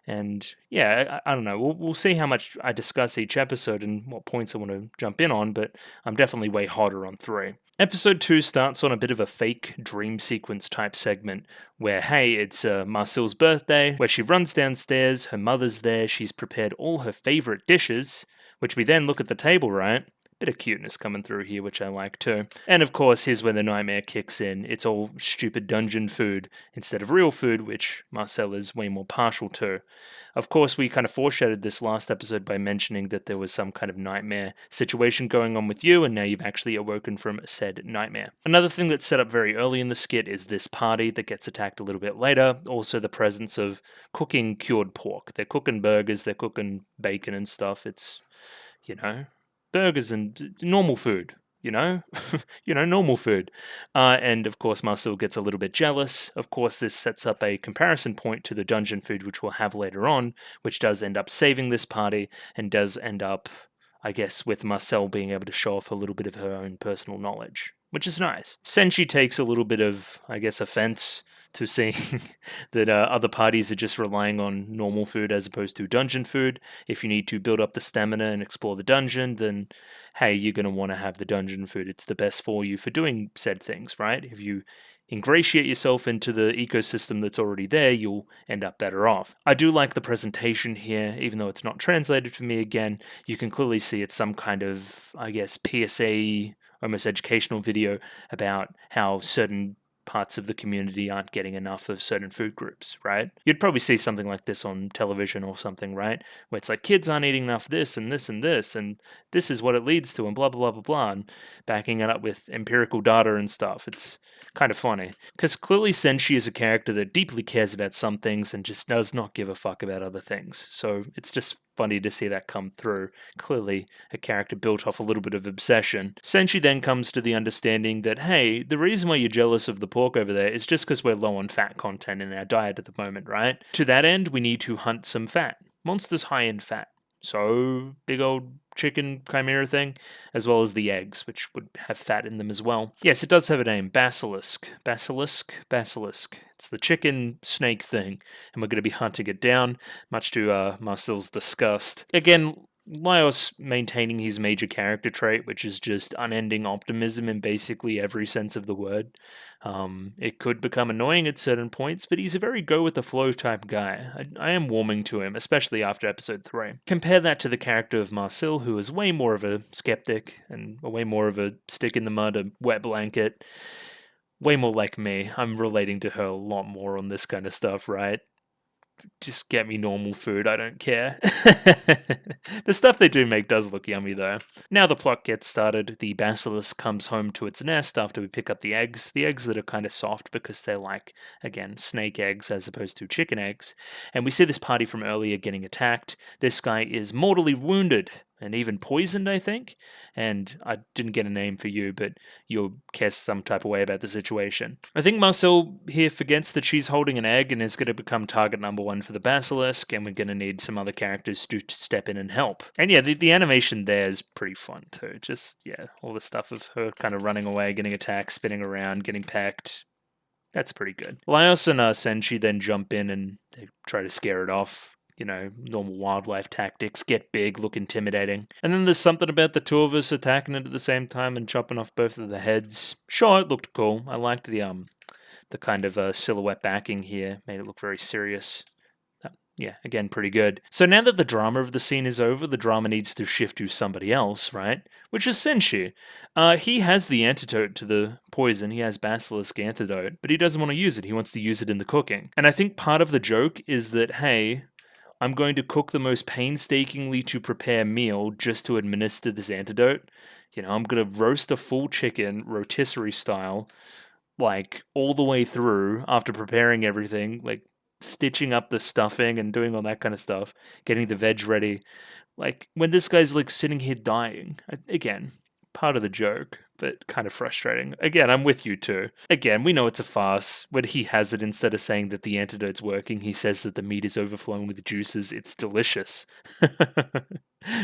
and yeah, I don't know. We'll see how much I discuss each episode and what points I want to jump in on, but I'm definitely way hotter on 3. Episode 2 starts on a bit of a fake dream sequence type segment where, hey, it's Marcel's birthday, where she runs downstairs, her mother's there, she's prepared all her favourite dishes, which we then look at the table, right? Bit of cuteness coming through here, which I like too. And of course, here's where the nightmare kicks in. It's all stupid dungeon food instead of real food, which Marcel is way more partial to. Of course, we kind of foreshadowed this last episode by mentioning that there was some kind of nightmare situation going on with you, and now you've actually awoken from said nightmare. Another thing that's set up very early in the skit is this party that gets attacked a little bit later. Also, the presence of cooking cured pork. They're cooking burgers, they're cooking bacon and stuff. It's, burgers and normal food, normal food. And of course, Marcel gets a little bit jealous. Of course, this sets up a comparison point to the dungeon food, which we'll have later on, which does end up saving this party and does end up, I guess, with Marcel being able to show off a little bit of her own personal knowledge, which is nice. Senshi takes a little bit of, I guess, offense to seeing that other parties are just relying on normal food as opposed to dungeon food. If you need to build up the stamina and explore the dungeon, then hey, you're going to want to have the dungeon food. It's the best for you for doing said things, right? If you ingratiate yourself into the ecosystem that's already there, you'll end up better off. I do like the presentation here, even though it's not translated for me again. You can clearly see it's some kind of, I guess, PSA, almost educational video about how certain parts of the community aren't getting enough of certain food groups, right? You'd probably see something like this on television or something, right? Where it's like, kids aren't eating enough this and this and this, and this is what it leads to, and blah, blah, blah, blah, blah, and backing it up with empirical data and stuff. It's kind of funny. Because clearly Senshi is a character that deeply cares about some things and just does not give a fuck about other things. So it's just funny to see that come through. Clearly, a character built off a little bit of obsession. Senshi then comes to the understanding that, hey, the reason why you're jealous of the pork over there is just because we're low on fat content in our diet at the moment, right? To that end, we need to hunt some fat. Monsters high in fat. So, big old chicken chimera thing, as well as the eggs, which would have fat in them as well. Yes, it does have a name, Basilisk. Basilisk? Basilisk. It's the chicken snake thing, and we're going to be hunting it down, much to Marcel's disgust. Again, Laios maintaining his major character trait, which is just unending optimism in basically every sense of the word. It could become annoying at certain points, but he's a very go-with-the-flow type guy. I am warming to him, especially after episode 3. Compare that to the character of Marcel, who is way more of a skeptic, and way more of a stick-in-the-mud, a wet blanket. Way more like me. I'm relating to her a lot more on this kind of stuff, right? Just get me normal food, I don't care. The stuff they do make does look yummy though. Now the plot gets started. The basilisk comes home to its nest after we pick up the eggs that are kind of soft because they're like, again, snake eggs as opposed to chicken eggs. And we see this party from earlier getting attacked. This guy is mortally wounded and even poisoned, I think. And I didn't get a name for you, but you'll guess some type of way about the situation. I think Marcel here forgets that she's holding an egg and is going to become target number 1 for the basilisk, and we're going to need some other characters to step in and help. And yeah, the animation there is pretty fun too. Just, yeah, all the stuff of her kind of running away, getting attacked, spinning around, getting pecked. That's pretty good. Laios and Senshi then jump in and they try to scare it off. Normal wildlife tactics, get big, look intimidating. And then there's something about the two of us attacking it at the same time and chopping off both of the heads. Sure, it looked cool. I liked the kind of silhouette backing here. Made it look very serious. Yeah, again, pretty good. So now that the drama of the scene is over, the drama needs to shift to somebody else, right? Which is Senshi. He has the antidote to the poison. He has basilisk antidote, but he doesn't want to use it. He wants to use it in the cooking. And I think part of the joke is that, hey, I'm going to cook the most painstakingly to prepare meal just to administer this antidote. I'm going to roast a full chicken, rotisserie style, like all the way through after preparing everything, like stitching up the stuffing and doing all that kind of stuff, getting the veg ready. Like when this guy's like sitting here dying, again, part of the joke, but kind of frustrating. Again, I'm with you too. Again, we know it's a farce. When he has it, instead of saying that the antidote's working, he says that the meat is overflowing with juices. It's delicious.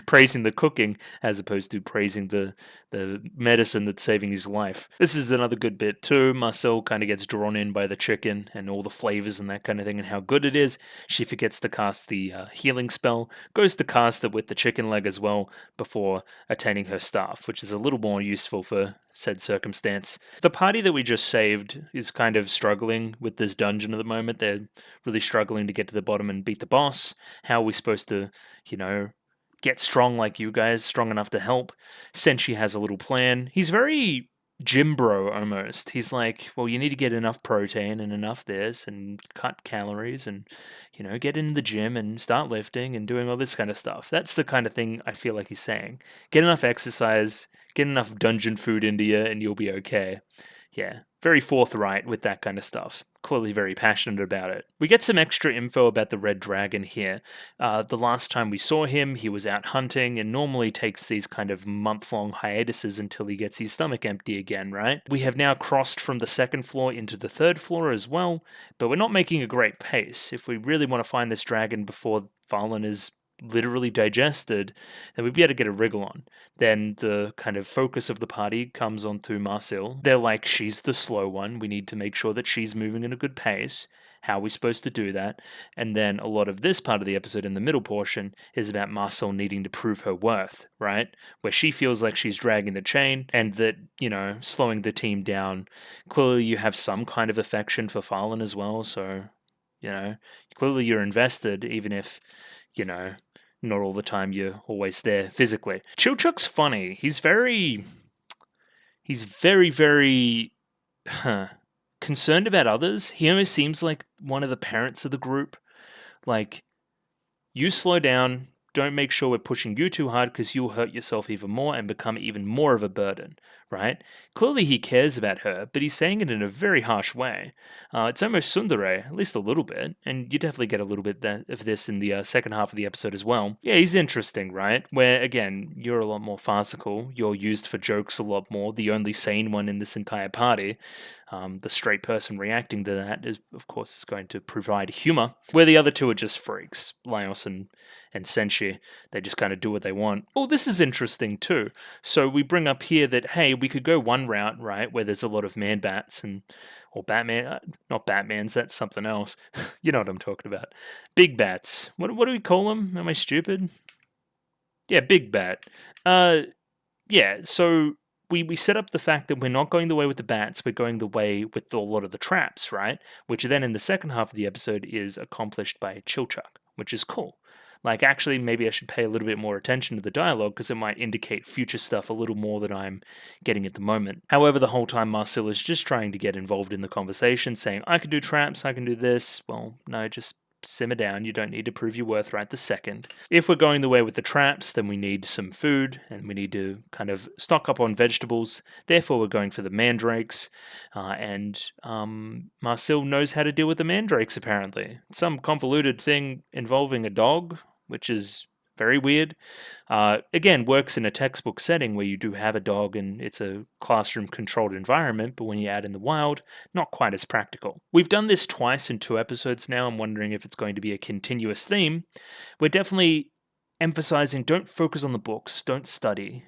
Praising the cooking as opposed to praising the medicine that's saving his life. This is another good bit too. Marcel kind of gets drawn in by the chicken and all the flavors and that kind of thing and how good it is. She forgets to cast the healing spell, goes to cast it with the chicken leg as well before attaining her staff, which is a little more useful for said circumstance. The party that we just saved is kind of struggling with this dungeon at the moment. They're really struggling to get to the bottom and beat the boss. How are we supposed to, get strong like you guys, strong enough to help. Senshi has a little plan. He's very gym bro almost. He's like, well, you need to get enough protein and enough this and cut calories and, get in the gym and start lifting and doing all this kind of stuff. That's the kind of thing I feel like he's saying. Get enough exercise, get enough dungeon food into you, and you'll be okay. Yeah, very forthright with that kind of stuff. Clearly very passionate about it. We get some extra info about the Red Dragon here. The last time we saw him, he was out hunting and normally takes these kind of month-long hiatuses until he gets his stomach empty again, right? We have now crossed from the second floor into the third floor as well, but we're not making a great pace. If we really want to find this dragon before Valen is literally digested, then we'd be able to get a wriggle on. Then the kind of focus of the party comes onto Marcel. They're like, she's the slow one. We need to make sure that she's moving at a good pace. How are we supposed to do that? And then a lot of this part of the episode in the middle portion is about Marcel needing to prove her worth, right? Where she feels like she's dragging the chain and that, slowing the team down. Clearly you have some kind of affection for Farlan as well, so, clearly you're invested, even if, not all the time you're always there physically. Chilchuk's funny. He's very, very concerned about others. He almost seems like one of the parents of the group. Like, you slow down, don't make sure we're pushing you too hard because you'll hurt yourself even more and become even more of a burden, right? Clearly he cares about her, but he's saying it in a very harsh way. It's almost tsundere, at least a little bit, and you definitely get a little bit of this in the second half of the episode as well. Yeah, he's interesting, right? Where, again, you're a lot more farcical, you're used for jokes a lot more, the only sane one in this entire party. The straight person reacting to that is, of course, is going to provide humor, where the other two are just freaks, Laios and Senshi. They just kind of do what they want. Oh, this is interesting too. So we bring up here that, hey, we could go one route, right, where there's a lot of man-bats or Batman, not Batmans, that's something else. You know what I'm talking about. Big bats. What do we call them? Am I stupid? Yeah, big bat. Yeah, so we set up the fact that we're not going the way with the bats, we're going the way with a lot of the traps, right? Which then in the second half of the episode is accomplished by Chilchuk, which is cool. Like, actually, maybe I should pay a little bit more attention to the dialogue because it might indicate future stuff a little more than I'm getting at the moment. However, the whole time Marcel is just trying to get involved in the conversation, saying, I can do traps, I can do this. Well, no, just simmer down. You don't need to prove your worth right this second. If we're going the way with the traps, then we need some food and we need to kind of stock up on vegetables. Therefore, we're going for the mandrakes. And Marcel knows how to deal with the mandrakes, apparently. Some convoluted thing involving a dog, which is very weird. Again, works in a textbook setting where you do have a dog and it's a classroom-controlled environment, but when you add in the wild, not quite as practical. We've done this twice in 2 episodes now. I'm wondering if it's going to be a continuous theme. We're definitely emphasizing don't focus on the books, don't study.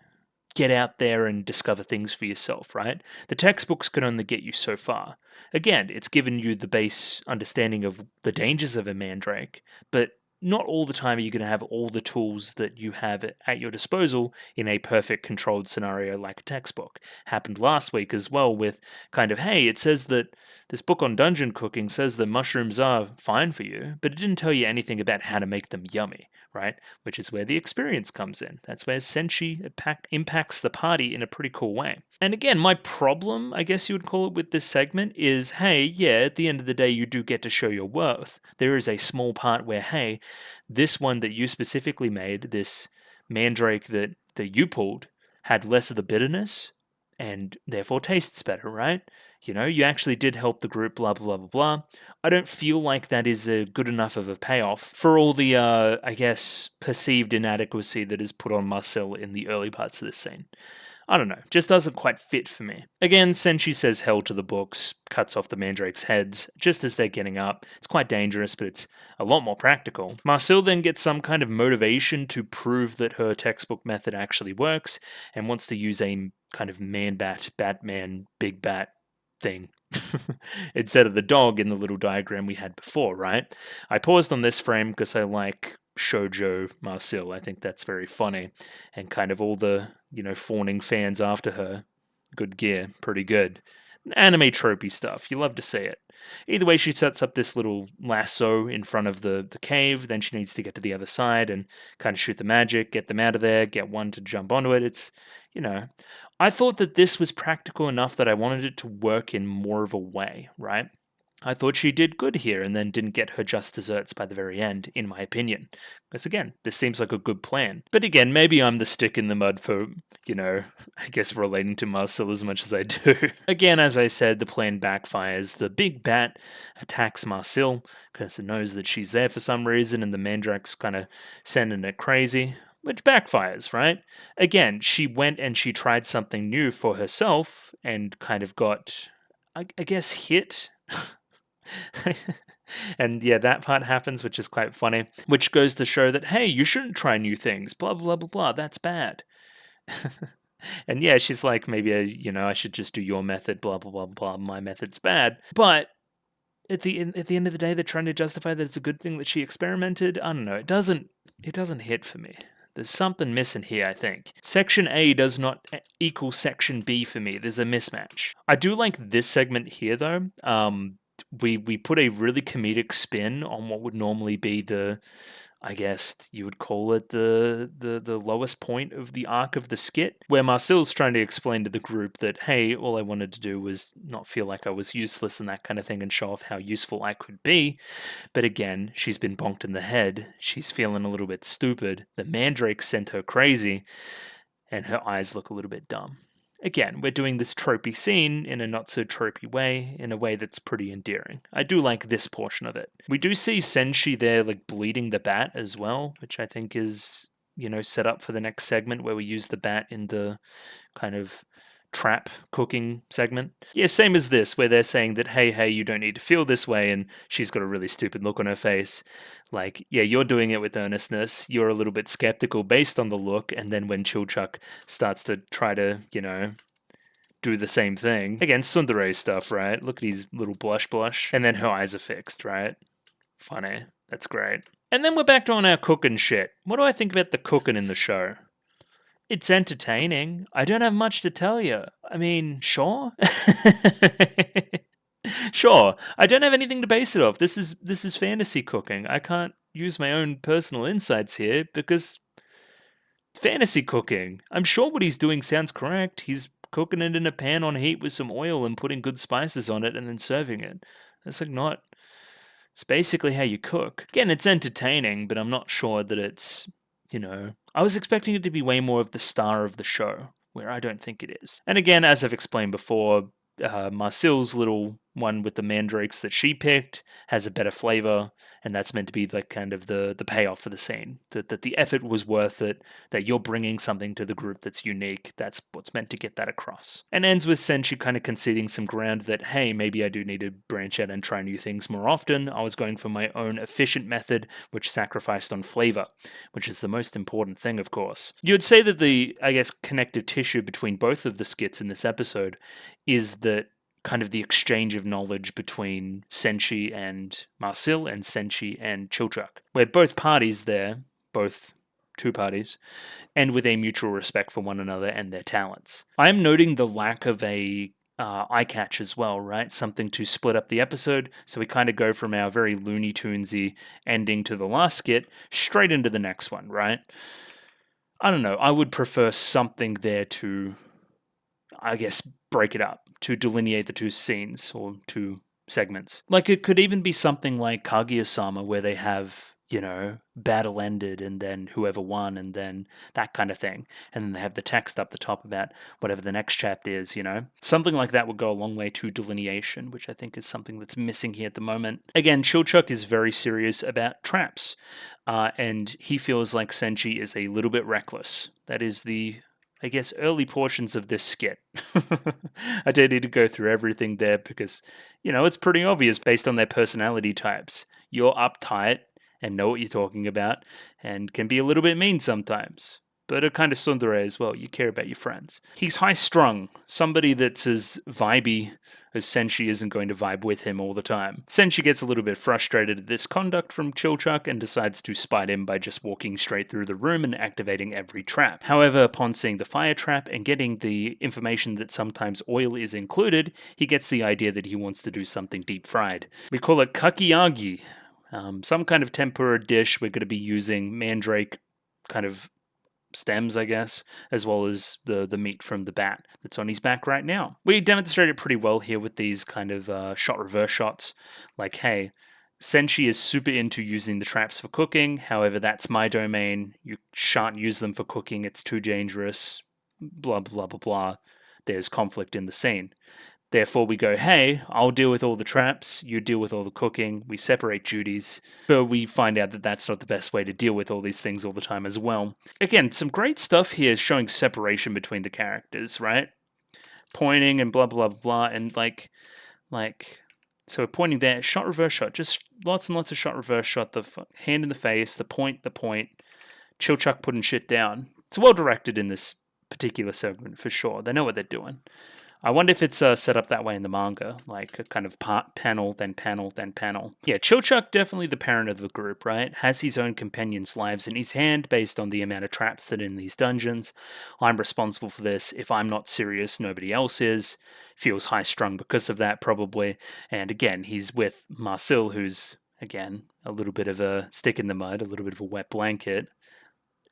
Get out there and discover things for yourself, right? The textbooks can only get you so far. Again, it's given you the base understanding of the dangers of a mandrake, but not all the time are you going to have all the tools that you have at your disposal in a perfect controlled scenario like a textbook. Happened last week as well with kind of, hey, it says that this book on dungeon cooking says that mushrooms are fine for you, but it didn't tell you anything about how to make them yummy, right? Which is where the experience comes in. That's where Senshi impacts the party in a pretty cool way. And again, my problem, I guess you would call it with this segment, is, hey, yeah, at the end of the day, you do get to show your worth. There is a small part where, hey, this one that you specifically made, this mandrake that you pulled, had less of the bitterness and therefore tastes better, right? You actually did help the group, blah, blah, blah, blah. I don't feel like that is a good enough of a payoff for all the, I guess, perceived inadequacy that is put on Marcel in the early parts of this scene. I don't know, just doesn't quite fit for me. Again, Senshi says hell to the books, cuts off the mandrake's heads just as they're getting up. It's quite dangerous, but it's a lot more practical. Marcel then gets some kind of motivation to prove that her textbook method actually works and wants to use a kind of Batman, big bat thing instead of the dog in the little diagram we had before, right? I paused on this frame because I like shoujo Marcel. I think that's very funny. And kind of all the, fawning fans after her. Good gear. Pretty good. Anime tropey stuff. You love to see it. Either way, she sets up this little lasso in front of the cave. Then she needs to get to the other side and kind of shoot the magic, get them out of there, get one to jump onto it. It's, you know, I thought that this was practical enough that I wanted it to work in more of a way, right? I thought she did good here and then didn't get her just desserts by the very end, in my opinion. Because again, this seems like a good plan. But again, maybe I'm the stick in the mud for, I guess relating to Marcel as much as I do. Again, as I said, the plan backfires. The big bat attacks Marcel because it knows that she's there for some reason and the Mandrake's kind of sending it crazy. Which backfires, right? Again, she went and she tried something new for herself and kind of got, I guess, hit. And yeah, that part happens, which is quite funny, which goes to show that, hey, you shouldn't try new things, blah, blah, blah, blah, that's bad. And yeah, she's like, maybe, I should just do your method, blah, blah, blah, blah, my method's bad. But at the end of the day, they're trying to justify that it's a good thing that she experimented. I don't know, it doesn't hit for me. There's something missing here, I think. Section A does not equal Section B for me. There's a mismatch. I do like this segment here, though. We put a really comedic spin on what would normally be I guess you would call it the lowest point of the arc of the skit, where Marcel's trying to explain to the group that, hey, all I wanted to do was not feel like I was useless and that kind of thing and show off how useful I could be. But again, she's been bonked in the head. She's feeling a little bit stupid. The Mandrake sent her crazy and her eyes look a little bit dumb. Again, we're doing this tropey scene in a not-so-tropey way, in a way that's pretty endearing. I do like this portion of it. We do see Senshi there, like, bleeding the bat as well, which I think is, set up for the next segment where we use the bat in the kind of trap cooking segment. Yeah, same as this, where they're saying that, hey, you don't need to feel this way, and she's got a really stupid look on her face. Like, yeah, you're doing it with earnestness. You're a little bit skeptical based on the look, and then when Chilchuck starts to try to, do the same thing. Again, tsundere stuff, right? Look at his little blush. And then her eyes are fixed, right? Funny. That's great. And then we're back on our cooking shit. What do I think about the cooking in the show? It's entertaining. I don't have much to tell you. I mean, sure. Sure. I don't have anything to base it off. This is fantasy cooking. I can't use my own personal insights here because fantasy cooking. I'm sure what he's doing sounds correct. He's cooking it in a pan on heat with some oil and putting good spices on it and then serving it. It's it's basically how you cook. Again, it's entertaining, but I'm not sure that it's, I was expecting it to be way more of the star of the show, where I don't think it is. And again, as I've explained before, Marcel's little one with the mandrakes that she picked has a better flavor, and that's meant to be like kind of the payoff for the scene. That the effort was worth it, that you're bringing something to the group that's unique. That's what's meant to get that across. And ends with Senshi kind of conceding some ground that, hey, maybe I do need to branch out and try new things more often. I was going for my own efficient method, which sacrificed on flavor, which is the most important thing, of course. You would say that the, I guess, connective tissue between both of the skits in this episode is that kind of the exchange of knowledge between Senshi and Marcel and Senshi and Chilchuck, where both parties there, both two parties, end with a mutual respect for one another and their talents. I'm noting the lack of a eye catch as well, right? Something to split up the episode, so we kind of go from our very Looney Tunesy ending to the last skit straight into the next one, right? I don't know, I would prefer something there to, I guess, break it up, to delineate the two scenes or two segments. Like, it could even be something like Kaguya-sama, where they have, battle ended and then whoever won and then that kind of thing. And then they have the text up the top about whatever the next chapter is, Something like that would go a long way to delineation, which I think is something that's missing here at the moment. Again, Chilchuck is very serious about traps, and he feels like Senshi is a little bit reckless. That is the, I guess, early portions of this skit. I don't need to go through everything there because, it's pretty obvious based on their personality types. You're uptight and know what you're talking about and can be a little bit mean sometimes, but are kind of tsundere as well. You care about your friends. He's high-strung, somebody that's as vibey as Senshi isn't going to vibe with him all the time. Senshi gets a little bit frustrated at this conduct from Chilchuck and decides to spite him by just walking straight through the room and activating every trap. However, upon seeing the fire trap and getting the information that sometimes oil is included, he gets the idea that he wants to do something deep fried. We call it kakiyagi, some kind of tempura dish. We're going to be using mandrake kind of stems, I guess, as well as the meat from the bat that's on his back right now. We demonstrated pretty well here with these kind of shot reverse shots. Like, hey, Senshi is super into using the traps for cooking. However, that's my domain. You shan't use them for cooking. It's too dangerous. Blah, blah, blah, blah. There's conflict in the scene. Therefore, we go, hey, I'll deal with all the traps, you deal with all the cooking, we separate duties, but we find out that that's not the best way to deal with all these things all the time as well. Again, some great stuff here showing separation between the characters, right? Pointing and blah, blah, blah, and like, so we're pointing there, shot, reverse shot, just lots and lots of shot, reverse shot, the hand in the face, the point, Chilchuck putting shit down. It's well directed in this particular segment for sure. They know what they're doing. I wonder if it's set up that way in the manga, like a kind of panel, then panel, then panel. Yeah, Chilchuck, definitely the parent of the group, right? Has his own companions' lives in his hand based on the amount of traps that are in these dungeons. I'm responsible for this. If I'm not serious, nobody else is. Feels high-strung because of that, probably. And again, he's with Marcel, who's, again, a little bit of a stick in the mud, a little bit of a wet blanket,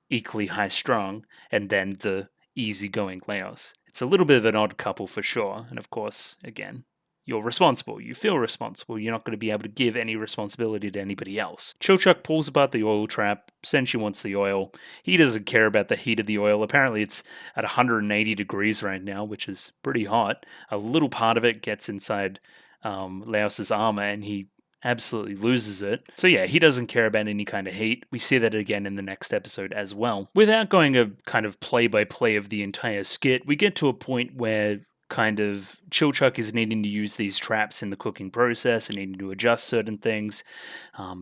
equally high-strung, and then the easygoing Laos. It's a little bit of an odd couple for sure. And of course, again, you're responsible. You feel responsible. You're not going to be able to give any responsibility to anybody else. Chilchuck pulls apart the oil trap. Senshi wants the oil. He doesn't care about the heat of the oil. Apparently, it's at 180 degrees right now, which is pretty hot. A little part of it gets inside Laos's armor, and he absolutely loses it. So yeah, he doesn't care about any kind of heat. We see that again in the next episode as well. Without going a kind of play-by-play of the entire skit, we get to a point where kind of Chilchuck is needing to use these traps in the cooking process and needing to adjust certain things,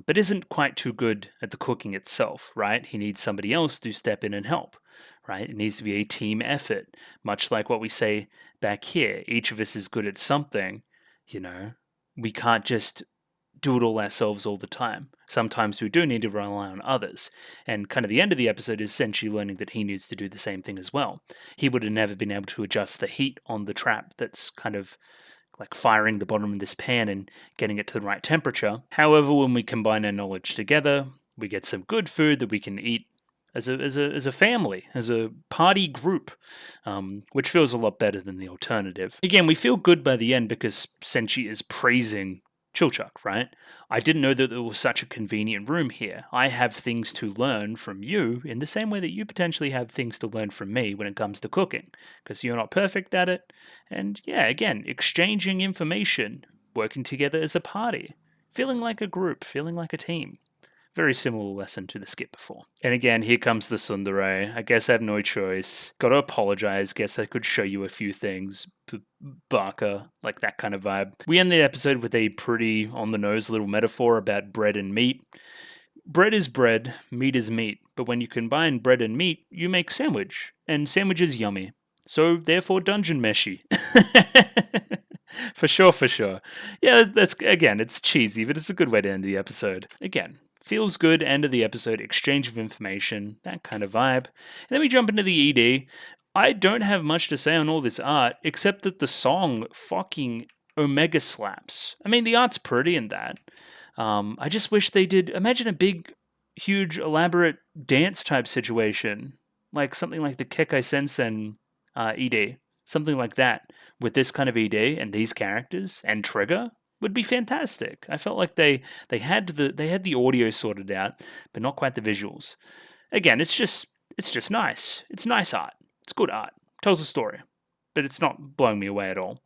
but isn't quite too good at the cooking itself, right? He needs somebody else to step in and help, right? It needs to be a team effort, much like what we say back here. Each of us is good at something, you know? We can't just do it all ourselves all the time. Sometimes we do need to rely on others. And kind of the end of the episode is Senshi learning that he needs to do the same thing as well. He would have never been able to adjust the heat on the trap that's kind of like firing the bottom of this pan and getting it to the right temperature. However, when we combine our knowledge together, we get some good food that we can eat as a family, as a party group, which feels a lot better than the alternative. Again, we feel good by the end because Senshi is praising Chilchuck, right? I didn't know that there was such a convenient room here. I have things to learn from you in the same way that you potentially have things to learn from me when it comes to cooking, because you're not perfect at it. And yeah, again, exchanging information, working together as a party, feeling like a group, feeling like a team. Very similar lesson to the skit before. And again, here comes the tsundere. I guess I have no choice. Gotta apologize. Guess I could show you a few things. Baka, like that kind of vibe. We end the episode with a pretty on-the-nose little metaphor about bread and meat. Bread is bread, meat is meat. But when you combine bread and meat, you make sandwich. And sandwich is yummy. So, therefore, dungeon meshi. For sure, for sure. Yeah, that's, again, it's cheesy, but it's a good way to end the episode. Again, feels good, end of the episode, exchange of information, that kind of vibe. And then we jump into the ED. I don't have much to say on all this art, except that the song fucking omega slaps. I mean, the art's pretty in that. I just wish they did, imagine a big, huge, elaborate dance type situation. Like something like the Kekai Sensen ED. Something like that. With this kind of ED and these characters and Trigger would be fantastic. I felt like they had the audio sorted out, but not quite the visuals. Again, it's just nice. It's nice art. It's good art. Tells a story, but it's not blowing me away at all.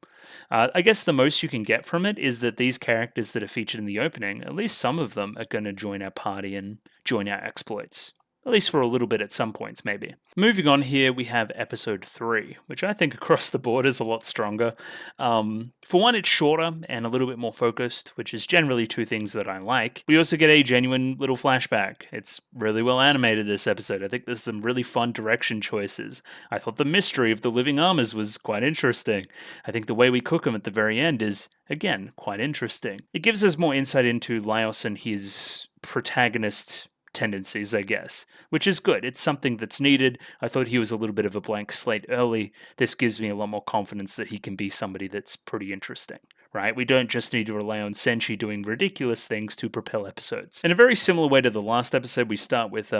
I guess the most you can get from it is that these characters that are featured in the opening, at least some of them are going to join our party and join our exploits. At least for a little bit at some points, maybe. Moving on here, we have episode 3, which I think across the board is a lot stronger. For one, it's shorter and a little bit more focused, which is generally two things that I like. We also get a genuine little flashback. It's really well animated, this episode. I think there's some really fun direction choices. I thought the mystery of the living armors was quite interesting. I think the way we cook them at the very end is, again, quite interesting. It gives us more insight into Laios and his protagonist tendencies, I guess, which is good. It's something that's needed. I thought he was a little bit of a blank slate early. This gives me a lot more confidence that he can be somebody that's pretty interesting, right? We don't just need to rely on Senshi doing ridiculous things to propel episodes. In a very similar way to the last episode, we start with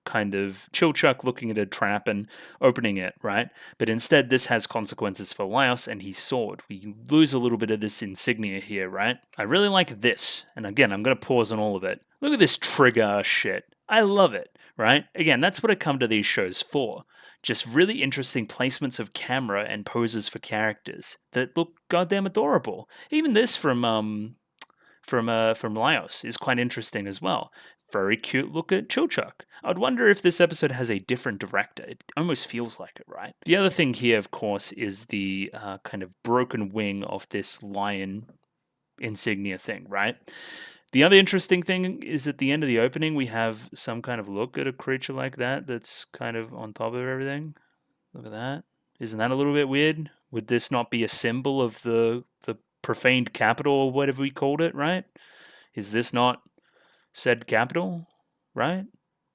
kind of Chilchuck looking at a trap and opening it, right? But instead, this has consequences for Laios and his sword. We lose a little bit of this insignia here, right? I really like this. And again, I'm going to pause on all of it. Look at this trigger shit. I love it, right? Again, that's what I come to these shows for. Just really interesting placements of camera and poses for characters that look goddamn adorable. Even this from Laios is quite interesting as well. Very cute look at Chilchuck. I'd wonder if this episode has a different director. It almost feels like it, right? The other thing here, of course, is the kind of broken wing of this lion insignia thing, right? The other interesting thing is at the end of the opening, we have some kind of look at a creature like that that's kind of on top of everything. Look at that. Isn't that a little bit weird? Would this not be a symbol of the profaned capital or whatever we called it, right? Is this not said capital, right?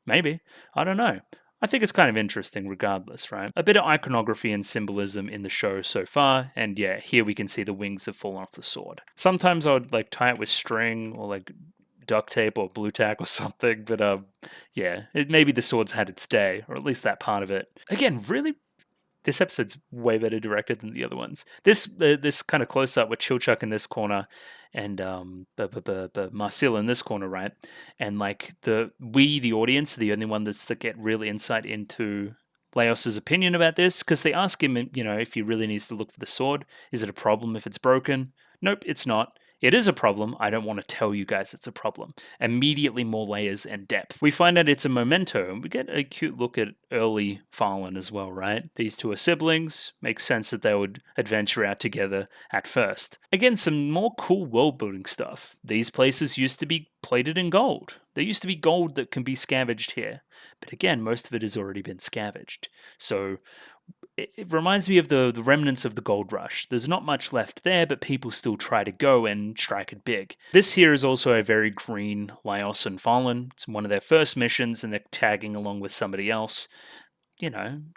Maybe. I don't know. I think it's kind of interesting regardless, right? A bit of iconography and symbolism in the show so far, and yeah, here we can see the wings have fallen off the sword. Sometimes I would like tie it with string or like duct tape or blue tack or something, but yeah, maybe the sword's had its day, or at least that part of it. Again, really, this episode's way better directed than the other ones. This kind of close up with Chilchuck in this corner and Marcel in this corner, right? And like the audience, are the only one that get real insight into Laios's opinion about this, because they ask him, if he really needs to look for the sword. Is it a problem if it's broken? Nope, it's not. It is a problem. I don't want to tell you guys it's a problem. Immediately more layers and depth. We find out it's a memento, and we get a cute look at early Farlan as well, right? These two are siblings. Makes sense that they would adventure out together at first. Again, some more cool world-building stuff. These places used to be plated in gold. There used to be gold that can be scavenged here. But again, most of it has already been scavenged. So it reminds me of the remnants of the gold rush. There's not much left there, but people still try to go and strike it big. This here is also a very green Laios and Fallen. It's one of their first missions, and they're tagging along with somebody else.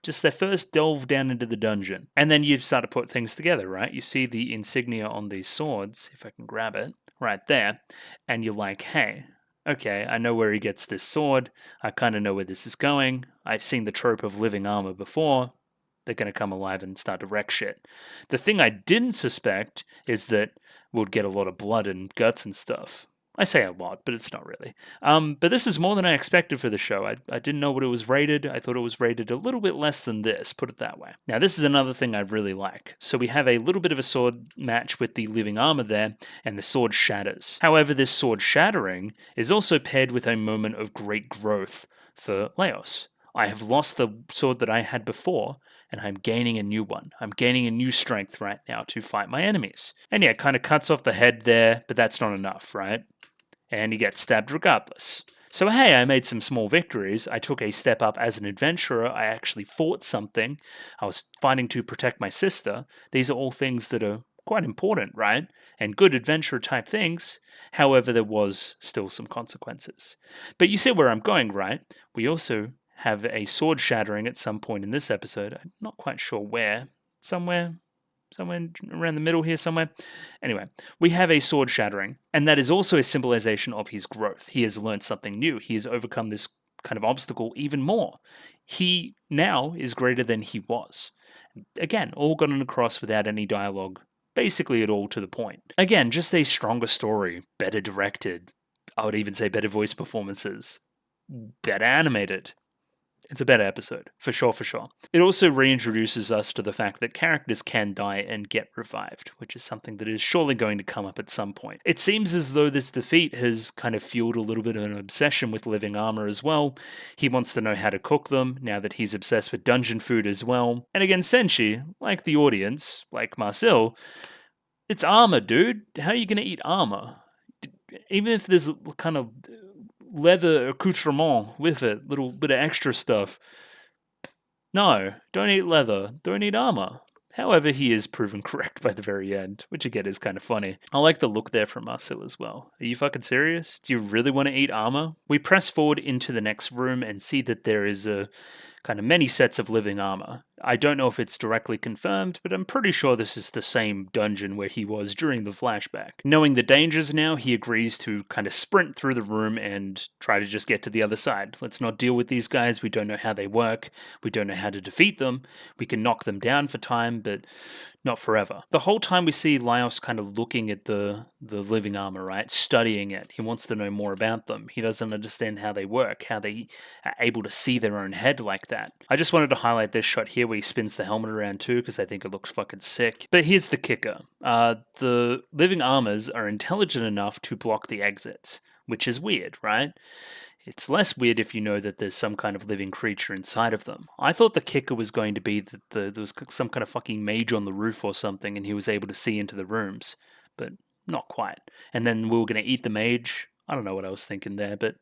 Just their first delve down into the dungeon. And then you start to put things together, right? You see the insignia on these swords, if I can grab it, right there. And you're like, hey, okay, I know where he gets this sword. I kind of know where this is going. I've seen the trope of living armor before. They're going to come alive and start to wreck shit. The thing I didn't suspect is that we'll get a lot of blood and guts and stuff. I say a lot, but it's not really. But this is more than I expected for the show. I didn't know what it was rated. I thought it was rated a little bit less than this, put it that way. Now, this is another thing I really like. So we have a little bit of a sword match with the living armor there, and the sword shatters. However, this sword shattering is also paired with a moment of great growth for Laios. I have lost the sword that I had before, and I'm gaining a new one. I'm gaining a new strength right now to fight my enemies. And yeah, it kind of cuts off the head there, but that's not enough, right? And he gets stabbed regardless. So hey, I made some small victories. I took a step up as an adventurer. I actually fought something. I was fighting to protect my sister. These are all things that are quite important, right? And good adventure type things. However, there was still some consequences. But you see where I'm going, right? We also have a sword shattering at some point in this episode. I'm not quite sure where. Somewhere around the middle here somewhere. Anyway, we have a sword shattering, and that is also a symbolization of his growth. He has learned something new. He has overcome this kind of obstacle even more. He now is greater than he was. Again, all gotten across without any dialogue, basically at all to the point. Again, just a stronger story, better directed. I would even say better voice performances, better animated. It's a better episode, for sure, for sure. It also reintroduces us to the fact that characters can die and get revived, which is something that is surely going to come up at some point. It seems as though this defeat has kind of fueled a little bit of an obsession with living armor as well. He wants to know how to cook them, now that he's obsessed with dungeon food as well. And again, Senshi, like the audience, like Marcel, it's armor, dude. How are you going to eat armor? Even if there's kind of leather accoutrement with it, little bit of extra stuff. No, don't eat leather, don't eat armor. However, he is proven correct by the very end, which again is kind of funny. I like the look there from Marcel as well. Are you fucking serious? Do you really want to eat armor? We press forward into the next room and see that there is a kind of many sets of living armor. I don't know if it's directly confirmed, but I'm pretty sure this is the same dungeon where he was during the flashback. Knowing the dangers now, he agrees to kind of sprint through the room and try to just get to the other side. Let's not deal with these guys. We don't know how they work. We don't know how to defeat them. We can knock them down for time, but not forever. The whole time we see Laios kind of looking at the living armor, right? Studying it. He wants to know more about them. He doesn't understand how they work, how they are able to see their own head like that. I just wanted to highlight this shot here where he spins the helmet around too, because I think it looks fucking sick. But here's the kicker. The living armors are intelligent enough to block the exits, which is weird, right? It's less weird if you know that there's some kind of living creature inside of them. I thought the kicker was going to be that there was some kind of fucking mage on the roof or something and he was able to see into the rooms, but not quite. And then we were going to eat the mage. I don't know what I was thinking there, but,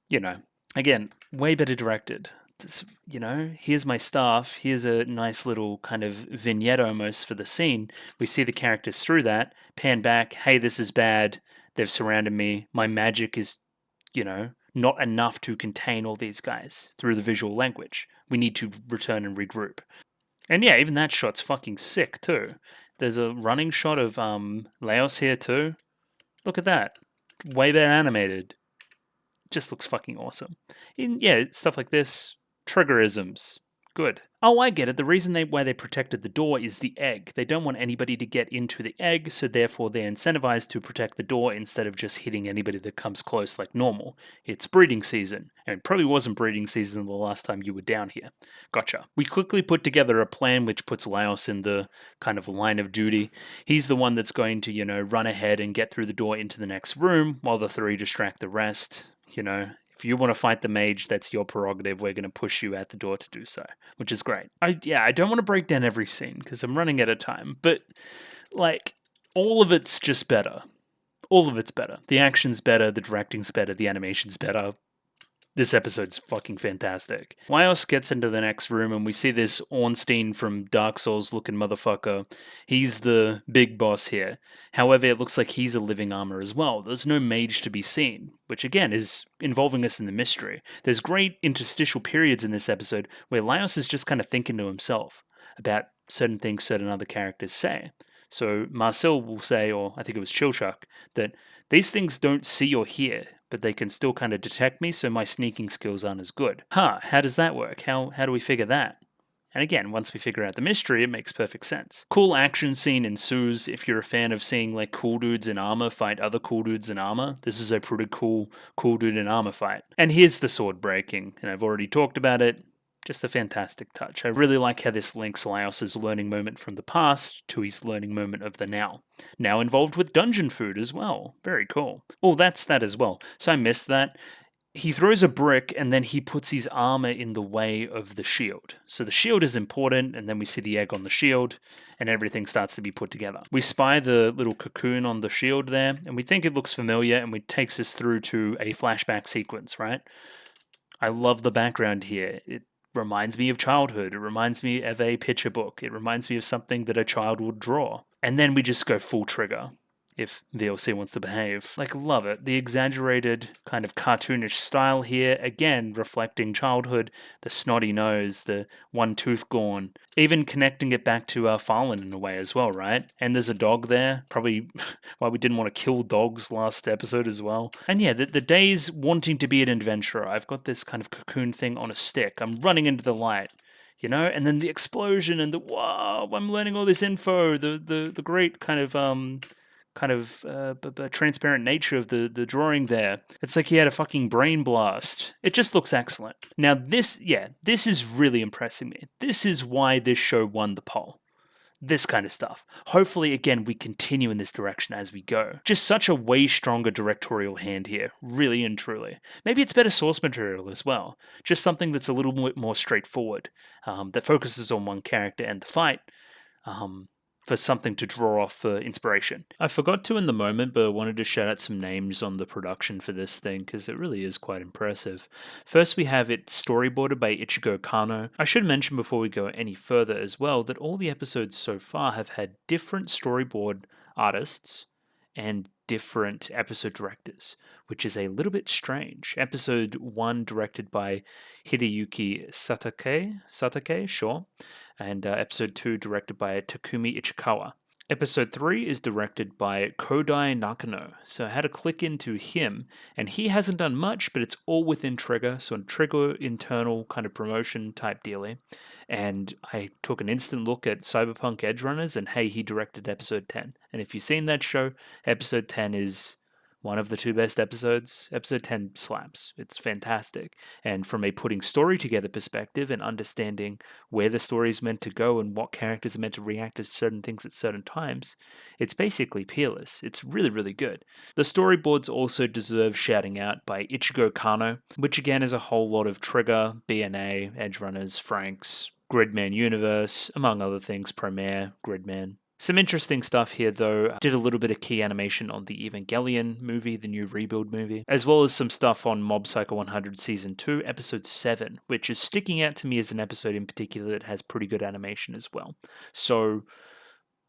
you know, again, way better directed. This, you know, here's my staff, here's a nice little kind of vignette almost for the scene. We see the characters through that, pan back, hey, this is bad, they've surrounded me, my magic is, you know, not enough to contain all these guys through the visual language. We need to return and regroup. And yeah, even that shot's fucking sick too. There's a running shot of Laios here too. Look at that. Way better animated. Just looks fucking awesome. Yeah, stuff like this. Triggerisms. Good. Oh, I get it. The reason why they protected the door is the egg. They don't want anybody to get into the egg, so therefore they're incentivized to protect the door instead of just hitting anybody that comes close like normal. It's breeding season, and it probably wasn't breeding season the last time you were down here. Gotcha. We quickly put together a plan which puts Laios in the kind of line of duty. He's the one that's going to, you know, run ahead and get through the door into the next room while the three distract the rest, you know. If you want to fight the mage, that's your prerogative. We're going to push you out the door to do so, which is great. I don't want to break down every scene because I'm running out of time, but like all of it's just better. All of it's better. The action's better, the directing's better, the animation's better. This episode's fucking fantastic. Laios gets into the next room and we see this Ornstein from Dark Souls looking motherfucker. He's the big boss here. However, it looks like he's a living armor as well. There's no mage to be seen, which again is involving us in the mystery. There's great interstitial periods in this episode where Laios is just kind of thinking to himself about certain things certain other characters say. So Marcel will say, or I think it was Chilchuk, that these things don't see or hear, but they can still kind of detect me, so my sneaking skills aren't as good. How does that work? How do we figure that? And again, once we figure out the mystery, it makes perfect sense. Cool action scene ensues. If you're a fan of seeing like cool dudes in armor fight other cool dudes in armor, this is a pretty cool dude in armor fight. And here's the sword breaking, and I've already talked about it. Just a fantastic touch. I really like how this links Laios' learning moment from the past to his learning moment of the now. Now involved with dungeon food as well. Very cool. Oh, that's that as well. So I missed that. He throws a brick and then he puts his armor in the way of the shield. So the shield is important, and then we see the egg on the shield and everything starts to be put together. We spy the little cocoon on the shield there and we think it looks familiar, and it takes us through to a flashback sequence, right? I love the background here. It reminds me of childhood. It reminds me of a picture book. It reminds me of something that a child would draw. And then we just go full trigger if VLC wants to behave. Like, love it. The exaggerated kind of cartoonish style here, again, reflecting childhood, the snotty nose, the one tooth gone, even connecting it back to Farland in a way as well, right? And there's a dog there, probably why we didn't want to kill dogs last episode as well. And yeah, the days wanting to be an adventurer. I've got this kind of cocoon thing on a stick. I'm running into the light. You know, and then the explosion and the, wow, I'm learning all this info, the great kind of kind of transparent nature of the drawing there. It's like he had a fucking brain blast. It just looks excellent. Now this is really impressing me. This is why this show won the poll. This kind of stuff. Hopefully, again, we continue in this direction as we go. Just such a way stronger directorial hand here, really and truly. Maybe it's better source material as well. Just something that's a little bit more straightforward, that focuses on one character and the fight, for something to draw off for inspiration. I forgot to in the moment, but I wanted to shout out some names on the production for this thing because it really is quite impressive. First, we have it storyboarded by Ichigo Kano. I should mention before we go any further as well that all the episodes so far have had different storyboard artists and different episode directors, which is a little bit strange. Episode 1 directed by Hideyuki Satake, sure, and episode 2 directed by Takumi Ichikawa. Episode 3 is directed by Kodai Nakano, so I had to click into him, and he hasn't done much, but it's all within Trigger, so a Trigger internal kind of promotion type dealie. And I took an instant look at Cyberpunk Edgerunners, and hey, he directed episode 10. And if you've seen that show, episode 10 is one of the 2 best episodes. Episode 10 slaps. It's fantastic. And from a putting story together perspective and understanding where the story is meant to go and what characters are meant to react to certain things at certain times, it's basically peerless. It's really, really good. The storyboards also deserve shouting out by Ichigo Kano, which again is a whole lot of Trigger, BNA, Edgerunners, Franks, Gridman Universe, among other things, Promare, Gridman. Some interesting stuff here, though. Did a little bit of key animation on the Evangelion movie, the new Rebuild movie, as well as some stuff on Mob Psycho 100 Season 2, Episode 7, which is sticking out to me as an episode in particular that has pretty good animation as well. So,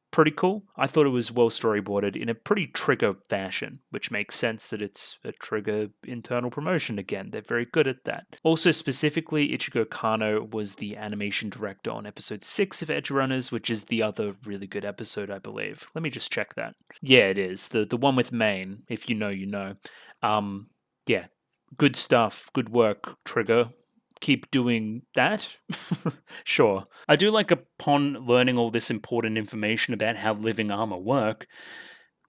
pretty cool. I thought it was well storyboarded in a pretty Trigger fashion, which makes sense that it's a Trigger internal promotion again. They're very good at that. Also, specifically, Ichigo Kano was the animation director on episode 6 of Edgerunners, which is the other really good episode, I believe. Let me just check that. Yeah, it is. The one with Maine. If you know, you know. Yeah, good stuff. Good work, Trigger. Keep doing that? Sure. I do like upon learning all this important information about how living armor work,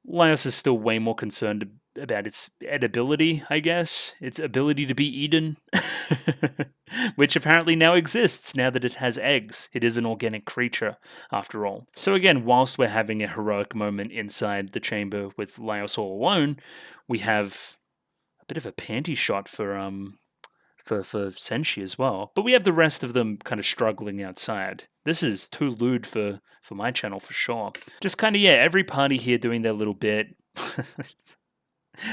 Laios is still way more concerned about its edibility, I guess. Its ability to be eaten. Which apparently now exists, now that it has eggs. It is an organic creature, after all. So again, whilst we're having a heroic moment inside the chamber with Laios all alone, we have a bit of a panty shot for Senshi as well. But we have the rest of them kind of struggling outside. This is too lewd for my channel for sure. Just kind of, yeah, every party here doing their little bit.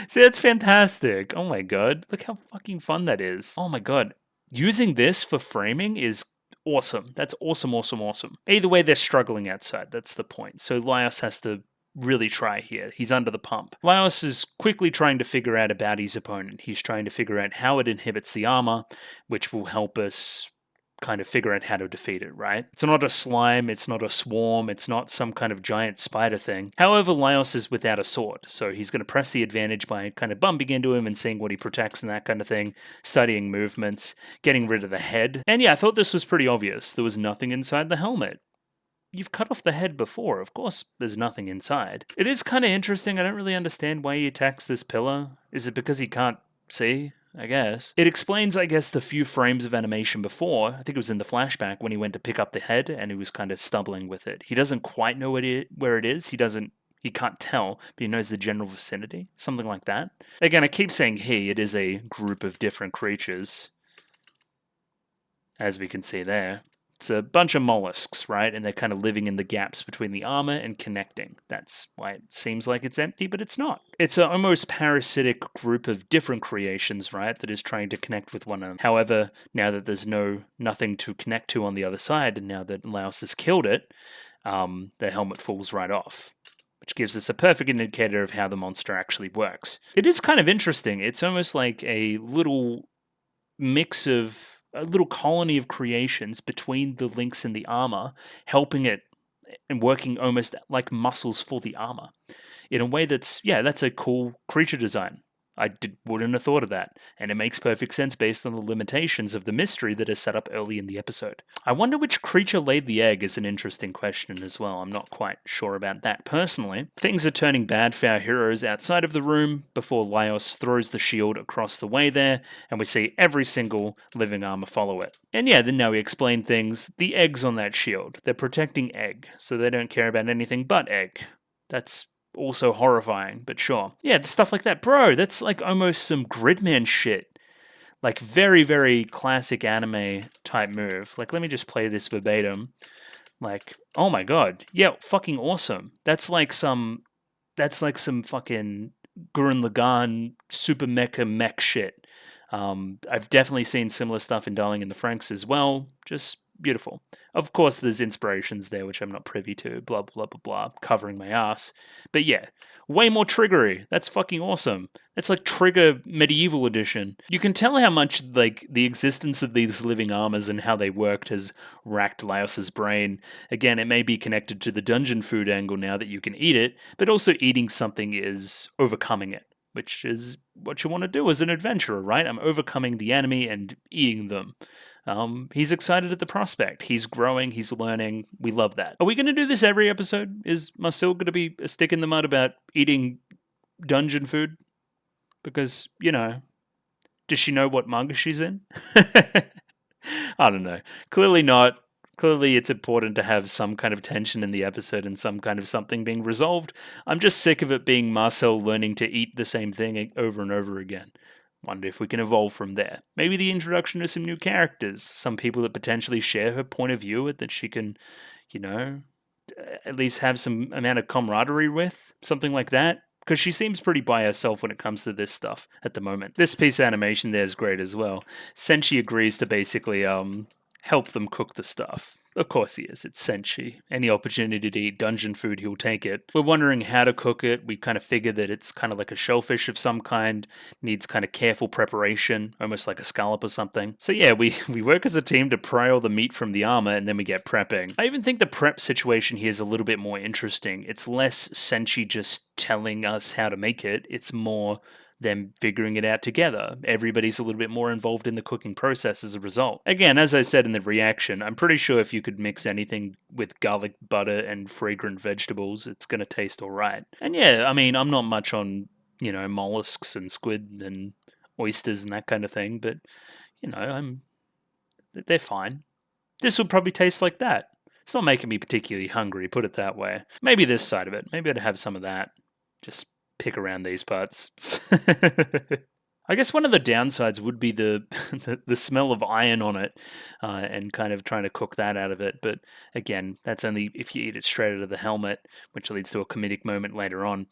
See, that's fantastic. Oh my god. Look how fucking fun that is. Oh my god. Using this for framing is awesome. That's awesome, awesome, awesome. Either way, they're struggling outside. That's the point. So Laios has to really try here. He's under the pump. Laios is quickly trying to figure out about his opponent. He's trying to figure out how it inhibits the armor, which will help us kind of figure out how to defeat it, right? It's not a slime, it's not a swarm, it's not some kind of giant spider thing. However, Laios is without a sword, so he's going to press the advantage by kind of bumping into him and seeing what he protects and that kind of thing, studying movements, getting rid of the head. And yeah, I thought this was pretty obvious. There was nothing inside the helmet. You've cut off the head before, of course there's nothing inside. It is kind of interesting, I don't really understand why he attacks this pillar. Is it because he can't see? I guess. It explains, I guess, the few frames of animation before. I think it was in the flashback when he went to pick up the head and he was kind of stumbling with it. He doesn't quite know where it is. He can't tell, but he knows the general vicinity. Something like that. Again, I keep saying he. It is a group of different creatures, as we can see there. It's a bunch of mollusks, right? And they're kind of living in the gaps between the armor and connecting. That's why it seems like it's empty, but it's not. It's an almost parasitic group of different creations, right? That is trying to connect with one another. However, now that there's nothing to connect to on the other side, and now that Laios has killed it, the helmet falls right off, which gives us a perfect indicator of how the monster actually works. It is kind of interesting. It's almost like a little mix of a little colony of creations between the links and the armor, helping it and working almost like muscles for the armor in a way that's a cool creature design. wouldn't have thought of that, and it makes perfect sense based on the limitations of the mystery that is set up early in the episode. I wonder which creature laid the egg is an interesting question as well. I'm not quite sure about that personally. Things are turning bad for our heroes outside of the room before Laios throws the shield across the way there, and we see every single living armor follow it. And yeah, then now we explain things. The egg's on that shield. They're protecting egg, so they don't care about anything but egg. That's also horrifying, but sure. Yeah, stuff like that. Bro, that's like almost some Gridman shit. Like very, very classic anime type move. Like, let me just play this verbatim. Like, oh my god. Yeah, fucking awesome. That's like some fucking Gurren Lagann super mecha mech shit. I've definitely seen similar stuff in Darling in the Franxx as well. Just beautiful. Of course, there's inspirations there, which I'm not privy to, blah, blah, blah, blah, covering my ass. But yeah, way more triggery. That's fucking awesome. That's like Trigger Medieval Edition. You can tell how much, like, the existence of these living armors and how they worked has racked Laios's brain. Again, it may be connected to the dungeon food angle now that you can eat it, but also eating something is overcoming it, which is what you want to do as an adventurer, right? I'm overcoming the enemy and eating them. He's excited at the prospect. He's growing, he's learning. We love that. Are we going to do this every episode? Is Marcel going to be a stick in the mud about eating dungeon food? Because, you know, does she know what manga she's in? I don't know. Clearly not. Clearly it's important to have some kind of tension in the episode and some kind of something being resolved. I'm just sick of it being Marcel learning to eat the same thing over and over again. Wonder if we can evolve from there. Maybe the introduction of some new characters, some people that potentially share her point of view, that she can, you know, at least have some amount of camaraderie with, something like that. Because she seems pretty by herself when it comes to this stuff at the moment. This piece of animation there is great as well. Senshi agrees to basically help them cook the stuff. Of course he is. It's Senshi. Any opportunity to eat dungeon food, he'll take it. We're wondering how to cook it. We kind of figure that it's kind of like a shellfish of some kind, needs kind of careful preparation, almost like a scallop or something. So yeah, we work as a team to pry all the meat from the armor, and then we get prepping. I even think the prep situation here is a little bit more interesting. It's less Senshi just telling us how to make it. It's more them figuring it out together. Everybody's a little bit more involved in the cooking process as a result. Again, as I said in the reaction, I'm pretty sure if you could mix anything with garlic butter and fragrant vegetables, it's going to taste alright. And yeah, I mean, I'm not much on, you know, mollusks and squid and oysters and that kind of thing, but, you know, they're fine. This would probably taste like that. It's not making me particularly hungry, put it that way. Maybe this side of it. Maybe I'd have some of that. Just pick around these parts. I guess one of the downsides would be the smell of iron on it, and kind of trying to cook that out of it. But again, that's only if you eat it straight out of the helmet, which leads to a comedic moment later on.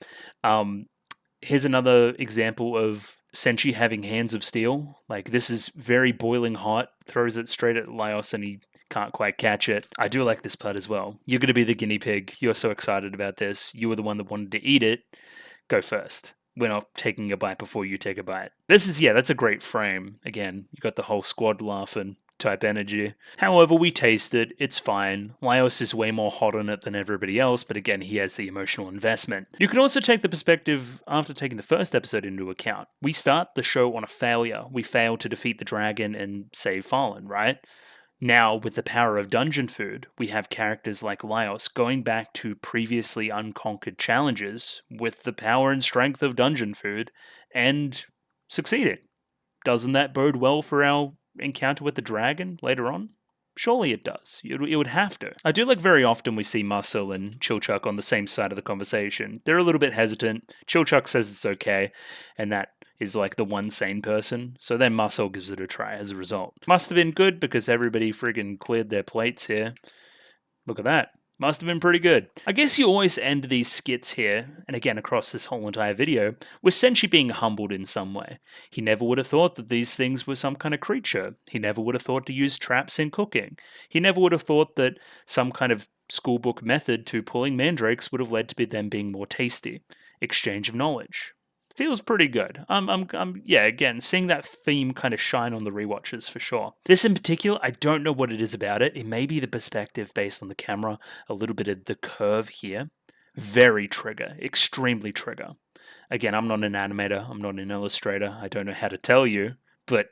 Here's another example of Senshi having hands of steel. Like, this is very boiling hot, throws it straight at Laios and he can't quite catch it. I do like this part as well. You're going to be the guinea pig. You're so excited about this. You were the one that wanted to eat it. Go first. We're not taking a bite before you take a bite. This is, yeah, that's a great frame. Again, you got the whole squad laughing type energy. However, we taste it. It's fine. Laios is way more hot on it than everybody else, but again, he has the emotional investment. You can also take the perspective after taking the first episode into account. We start the show on a failure. We fail to defeat the dragon and save Fallen, right? Now, with the power of dungeon food, we have characters like Laios going back to previously unconquered challenges with the power and strength of dungeon food and succeeding. Doesn't that bode well for our encounter with the dragon later on? Surely it does. It would have to. I do like very often we see Marcel and Chilchuck on the same side of the conversation. They're a little bit hesitant. Chilchuck says it's okay, and that is like the one sane person. So then Marcel gives it a try as a result. Must have been good because everybody friggin' cleared their plates here. Look at that. Must have been pretty good. I guess you always end these skits here, and again across this whole entire video, with Senshi being humbled in some way. He never would have thought that these things were some kind of creature. He never would have thought to use traps in cooking. He never would have thought that some kind of schoolbook method to pulling mandrakes would have led to them being more tasty. Exchange of knowledge. Feels pretty good. Yeah, again, seeing that theme kind of shine on the rewatches for sure. This in particular, I don't know what it is about it. It may be the perspective based on the camera, a little bit of the curve here. Very trigger, extremely trigger. Again, I'm not an animator, I'm not an illustrator, I don't know how to tell you, but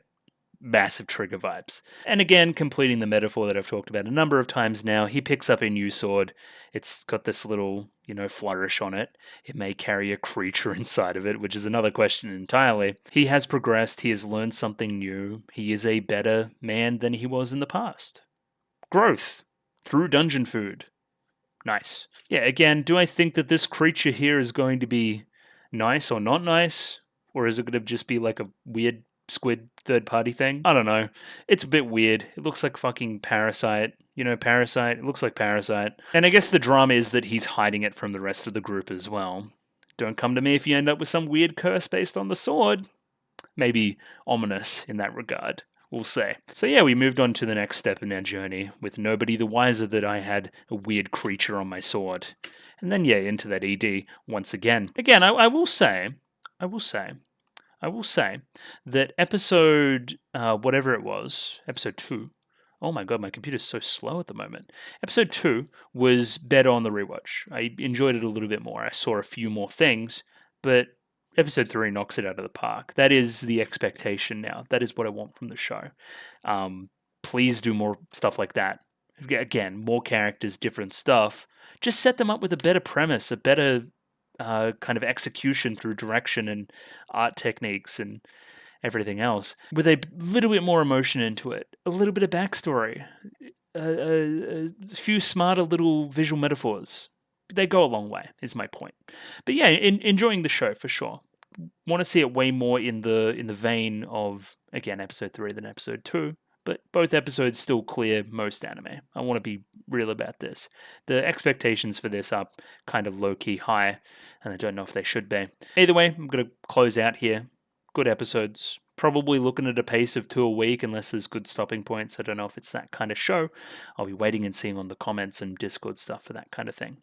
massive trigger vibes. And again, completing the metaphor that I've talked about a number of times now, he picks up a new sword. It's got this little, flourish on it. It may carry a creature inside of it, which is another question entirely. He has progressed, he has learned something new. He is a better man than he was in the past. Growth through dungeon food. Nice. Yeah, again, do I think that this creature here is going to be nice or not nice? Or is it going to just be like a weird squid third-party thing? I don't know. It's a bit weird. It looks like fucking Parasite. Parasite? It looks like Parasite. And I guess the drama is that he's hiding it from the rest of the group as well. Don't come to me if you end up with some weird curse based on the sword. Maybe ominous in that regard. We'll say. So yeah, we moved on to the next step in our journey, with nobody the wiser that I had a weird creature on my sword. And then yeah, into that ED once again. Again, I will say that episode, whatever it was, episode 2, oh my god, my computer's so slow at the moment. Episode 2 was better on the rewatch. I enjoyed it a little bit more. I saw a few more things, but episode 3 knocks it out of the park. That is the expectation now. That is what I want from the show. Please do more stuff like that. Again, more characters, different stuff. Just set them up with a better premise, a better kind of execution through direction and art techniques and everything else, with a little bit more emotion into it, a little bit of backstory, a few smarter little visual metaphors. They go a long way, is my point. But yeah, enjoying the show for sure. Want to see it way more in the vein of, again, episode 3 than episode 2. But both episodes still clear most anime. I want to be real about this. The expectations for this are kind of low-key high, and I don't know if they should be. Either way, I'm going to close out here. Good episodes. Probably looking at a pace of 2 a week unless there's good stopping points. I don't know if it's that kind of show. I'll be waiting and seeing on the comments and Discord stuff for that kind of thing.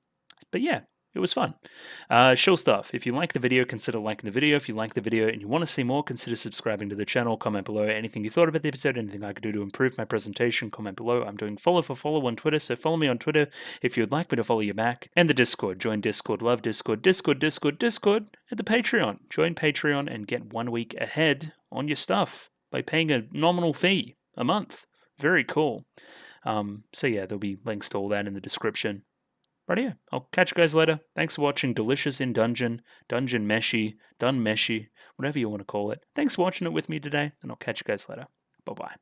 But yeah, it was fun. Shill stuff. If you like the video, consider liking the video. If you like the video and you want to see more, consider subscribing to the channel. Comment below anything you thought about the episode, anything I could do to improve my presentation. Comment below. I'm doing follow for follow on Twitter, so follow me on Twitter if you'd like me to follow you back. And the Discord. Join Discord. Love Discord. Discord. And the Patreon. Join Patreon and get 1 week ahead on your stuff by paying a nominal fee a month. Very cool. So yeah, there'll be links to all that in the description. Right here. I'll catch you guys later. Thanks for watching Delicious in Dungeon, Dungeon Meshy, Dun Meshy, whatever you want to call it. Thanks for watching it with me today, and I'll catch you guys later. Bye-bye.